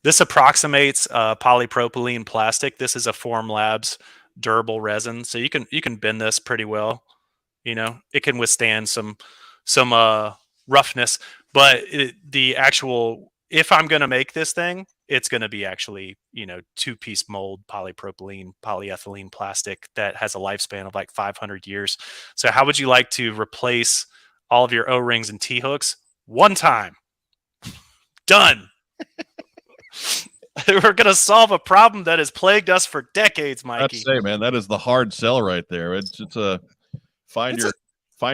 Speaker 2: this approximates polypropylene plastic. This is a Formlabs durable resin. So you can bend this pretty well. You know, it can withstand some roughness, but the actual, if I'm going to make this thing, it's going to be actually, you know, 2-piece mold polypropylene, polyethylene plastic that has a lifespan of like 500 years. So how would you like to replace all of your O-rings and T-hooks? One time. Done. We're going to solve a problem that has plagued us for decades, Mikey.
Speaker 1: I'd say, man, that is the hard sell right there. It's a find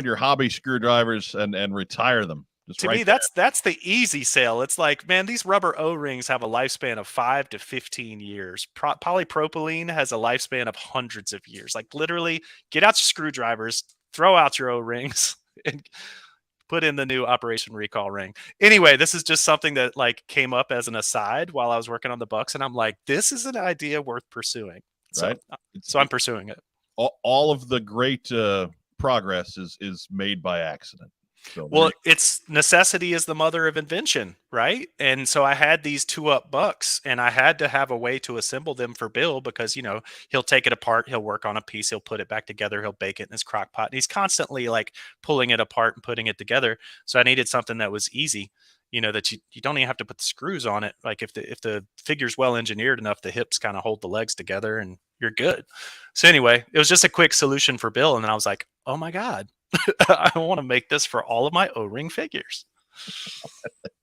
Speaker 1: your hobby screwdrivers and retire them. Just
Speaker 2: to me, that's the easy sale. It's like, man, these rubber O-rings have a lifespan of 5 to 15 years. Polypropylene has a lifespan of hundreds of years. Like literally, get out your screwdrivers, throw out your O-rings, and put in the new Operation Recall ring. Anyway, this is just something that like came up as an aside while I was working on the Bucks, and I'm like, this is an idea worth pursuing.
Speaker 1: Right.
Speaker 2: So I'm pursuing it.
Speaker 1: All of the great progress is made by accident. So
Speaker 2: well, it's necessity is the mother of invention, right? And so I had these 2-up Bucks, and I had to have a way to assemble them for Bill because, you know, he'll take it apart, he'll work on a piece, he'll put it back together, he'll bake it in his crock pot. And he's constantly like pulling it apart and putting it together. So I needed something that was easy, you know, that you don't even have to put the screws on it. Like if the figure's well engineered enough, the hips kind of hold the legs together and you're good. So anyway, it was just a quick solution for Bill. And then I was like, oh my God. I want to make this for all of my O-ring figures.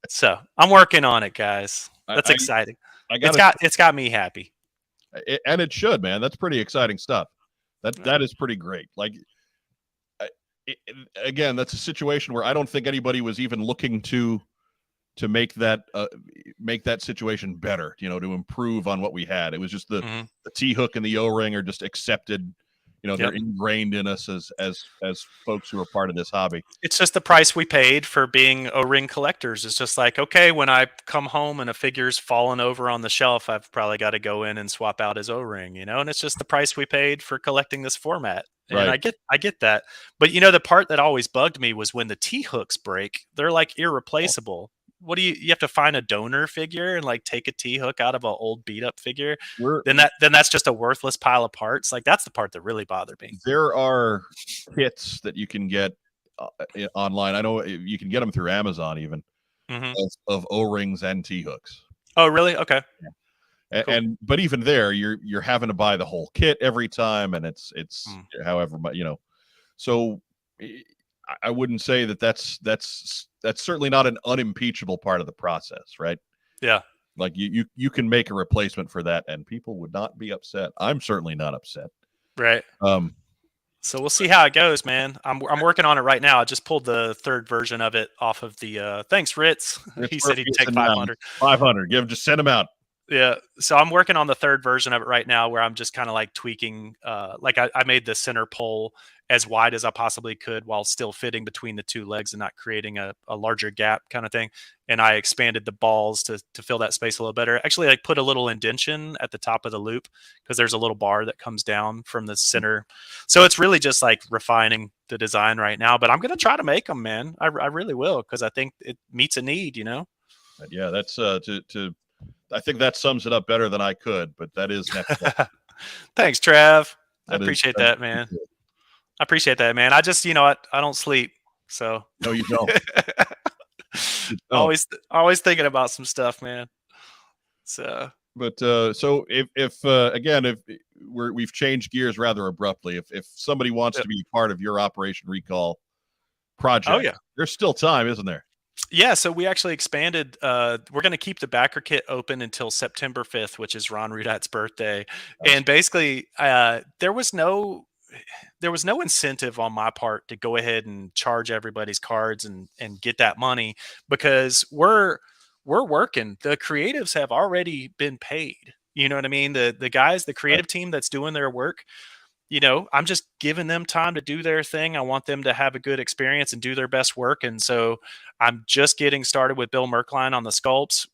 Speaker 2: So I'm working on it, guys. That's exciting. It's got me happy.
Speaker 1: And it should, man. That's pretty exciting stuff. That is pretty great. Like, again, that's a situation where I don't think anybody was even looking to make that situation better, you know, to improve on what we had. It was just the T-hook and the O-ring are just accepted. You know, they're ingrained in us as folks who are part of this hobby.
Speaker 2: It's just the price we paid for being O-ring collectors. It's just like, okay, when I come home and a figure's fallen over on the shelf, I've probably got to go in and swap out his O-ring, you know, and it's just the price we paid for collecting this format. And
Speaker 1: right.
Speaker 2: I get that. But, you know, the part that always bugged me was when the T-hooks break, they're like irreplaceable. What do you have to find a donor figure and like take a T-hook out of an old beat up figure? Then that's just a worthless pile of parts. Like that's the part that really bothered me.
Speaker 1: There are kits that you can get online. I know you can get them through Amazon even of O-rings and T-hooks.
Speaker 2: Oh, really? Okay.
Speaker 1: Yeah. Cool. But even there, you're having to buy the whole kit every time, and it's however, but you know, so I wouldn't say that's certainly not an unimpeachable part of the process, right?
Speaker 2: Yeah.
Speaker 1: Like you can make a replacement for that, and people would not be upset. I'm certainly not upset.
Speaker 2: Right. So we'll see how it goes, man. I'm working on it right now. I just pulled the 3rd version of it off of the. Thanks, Ritz. He said he'd take 500.
Speaker 1: 500. Just send him out.
Speaker 2: Yeah. So I'm working on the 3rd version of it right now, where I'm just kind of like tweaking. Like I made the center pole as wide as I possibly could while still fitting between the 2 legs and not creating a larger gap kind of thing. And I expanded the balls to fill that space a little better. Actually, I put a little indention at the top of the loop because there's a little bar that comes down from the center. So it's really just like refining the design right now, but I'm going to try to make them, man. I really will, because I think it meets a need, you know?
Speaker 1: Yeah, that's I think that sums it up better than I could, but that is next.
Speaker 2: Thanks, Trav. I appreciate that, man. I appreciate that, man. I just, you know what? I don't sleep, so.
Speaker 1: No, you don't.
Speaker 2: Always thinking about some stuff, man. So.
Speaker 1: But so if again, if we've changed gears rather abruptly, if somebody wants to be part of your Operation Recall project, there's still time, isn't there?
Speaker 2: Yeah, so we actually expanded. We're going to keep the backer kit open until September 5th, which is Ron Rudat's birthday. And basically, there was no incentive on my part to go ahead and charge everybody's cards and get that money, because we're working. The creatives have already been paid. You know what I mean? The guys, the creative team that's doing their work, you know, I'm just giving them time to do their thing. I want them to have a good experience and do their best work. And so I'm just getting started with Bill Merkline on the sculpts.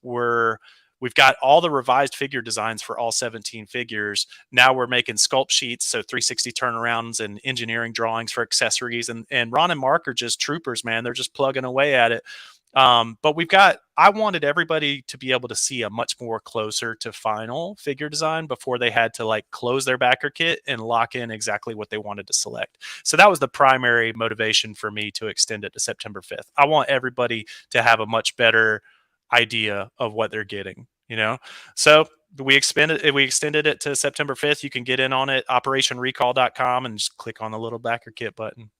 Speaker 2: We've got all the revised figure designs for all 17 figures. Now we're making sculpt sheets, so 360 turnarounds and engineering drawings for accessories. And Ron and Mark are just troopers, man. They're just plugging away at it. But I wanted everybody to be able to see a much more closer to final figure design before they had to like close their backer kit and lock in exactly what they wanted to select. So that was the primary motivation for me to extend it to September 5th. I want everybody to have a much better idea of what they're getting, you know? So we extended it to September 5th. You can get in on it, operationrecall.com, and just click on the little backer kit button.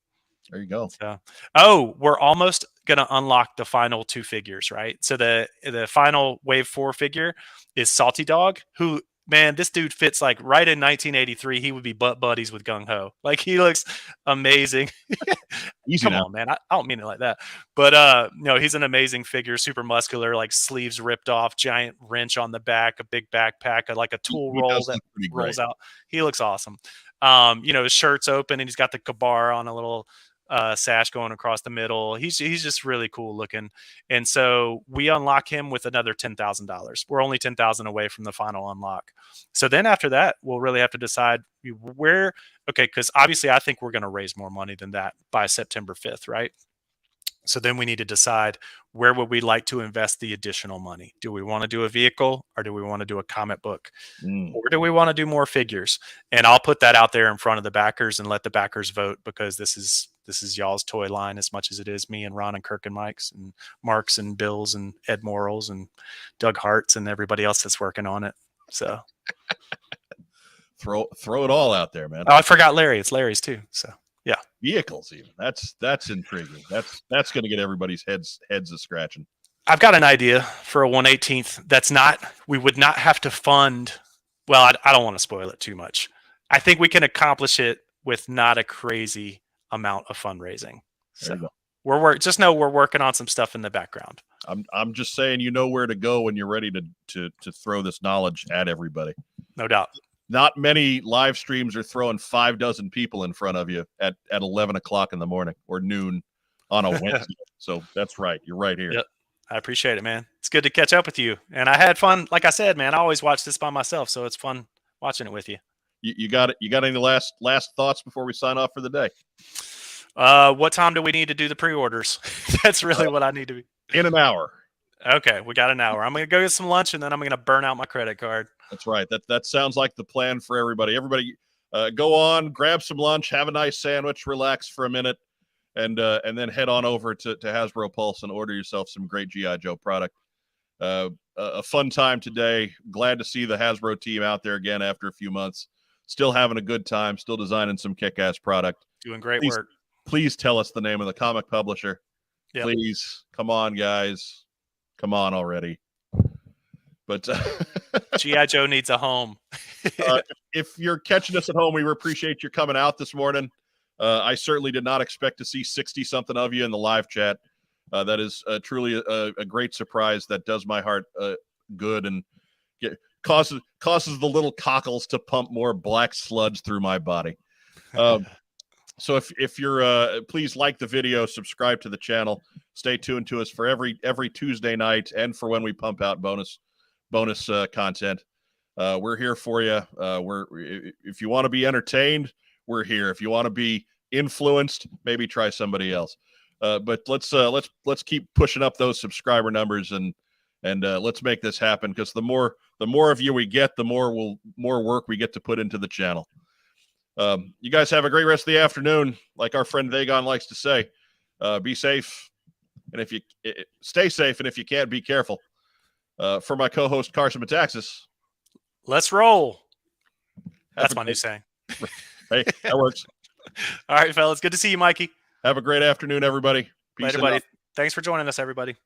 Speaker 1: There you go.
Speaker 2: So, we're almost going to unlock the final 2 figures, right? So the final wave 4 figure is Salty Dog, who, man, this dude fits like right in 1983. He would be butt buddies with Gung Ho. Like, he looks amazing. Come on, man. I don't mean it like that. But no, he's an amazing figure, super muscular, like sleeves ripped off, giant wrench on the back, a big backpack, like a tool roll that rolls out. He looks awesome. You know, his shirt's open and he's got the Kabar on a little sash going across the middle. He's just really cool looking. And so we unlock him with another $10,000. We're only 10,000 away from the final unlock. So then after that, we'll really have to decide because obviously I think we're going to raise more money than that by September 5th, right? So then we need to decide, where would we like to invest the additional money? Do we want to do a vehicle, or do we want to do a comic book? Or do we want to do more figures? And I'll put that out there in front of the backers and let the backers vote, because this is y'all's toy line as much as it is me and Ron and Kirk and Mike's and Mark's and Bill's and Ed Morrell's and Doug Hart's and everybody else that's working on it. So
Speaker 1: throw it all out there, man.
Speaker 2: Oh, I forgot Larry. It's Larry's too. So yeah,
Speaker 1: vehicles even. That's intriguing. That's going to get everybody's heads a scratching.
Speaker 2: I've got an idea for a 1/18th. We would not have to fund. Well, I don't want to spoil it too much. I think we can accomplish it with not a crazy amount of fundraising. So we're working on some stuff in the background.
Speaker 1: I'm just saying, you know where to go when you're ready to throw this knowledge at everybody.
Speaker 2: No doubt.
Speaker 1: Not many live streams are throwing 6 people in front of you at 11 o'clock in the morning or noon on a Wednesday. So that's right. You're right here.
Speaker 2: Yep. I appreciate it, man. It's good to catch up with you. And I had fun. Like I said, man, I always watch this by myself, so it's fun watching it with you.
Speaker 1: You got it. You got any last thoughts before we sign off for the day?
Speaker 2: What time do we need to do the pre-orders? That's really what I need to be.
Speaker 1: In an hour.
Speaker 2: Okay, we got an hour. I'm going to go get some lunch, and then I'm going to burn out my credit card.
Speaker 1: That's right. That sounds like the plan for everybody. Everybody, go on, grab some lunch, have a nice sandwich, relax for a minute, and then head on over to Hasbro Pulse and order yourself some great GIJoe product. A fun time today. Glad to see the Hasbro team out there again after a few months. Still having a good time. Still designing some kick-ass product.
Speaker 2: Doing great work.
Speaker 1: Please tell us the name of the comic publisher. Yep. Please, come on, guys. Come on already. But
Speaker 2: GIJoe needs a home.
Speaker 1: If you're catching us at home, we appreciate your coming out this morning. I certainly did not expect to see 60-something of you in the live chat. That is truly a great surprise. That does my heart good and causes the little cockles to pump more black sludge through my body. So if you're please like the video, subscribe to the channel, stay tuned to us for every Tuesday night and for when we pump out bonus content. We're here for you. If you want to be entertained, we're here. If you want to be influenced, maybe try somebody else. But let's keep pushing up those subscriber numbers and let's make this happen, because the more of you we get, the more work we get to put into the channel. You guys have a great rest of the afternoon. Like our friend Vagon likes to say, be safe. And if you stay safe, and if you can't, be careful. For my co-host Carson Metaxas,
Speaker 2: let's roll. That's my new saying.
Speaker 1: Hey, that works.
Speaker 2: All right, fellas. Good to see you, Mikey.
Speaker 1: Have a great afternoon, everybody. Peace.
Speaker 2: Later, buddy. Thanks for joining us, everybody.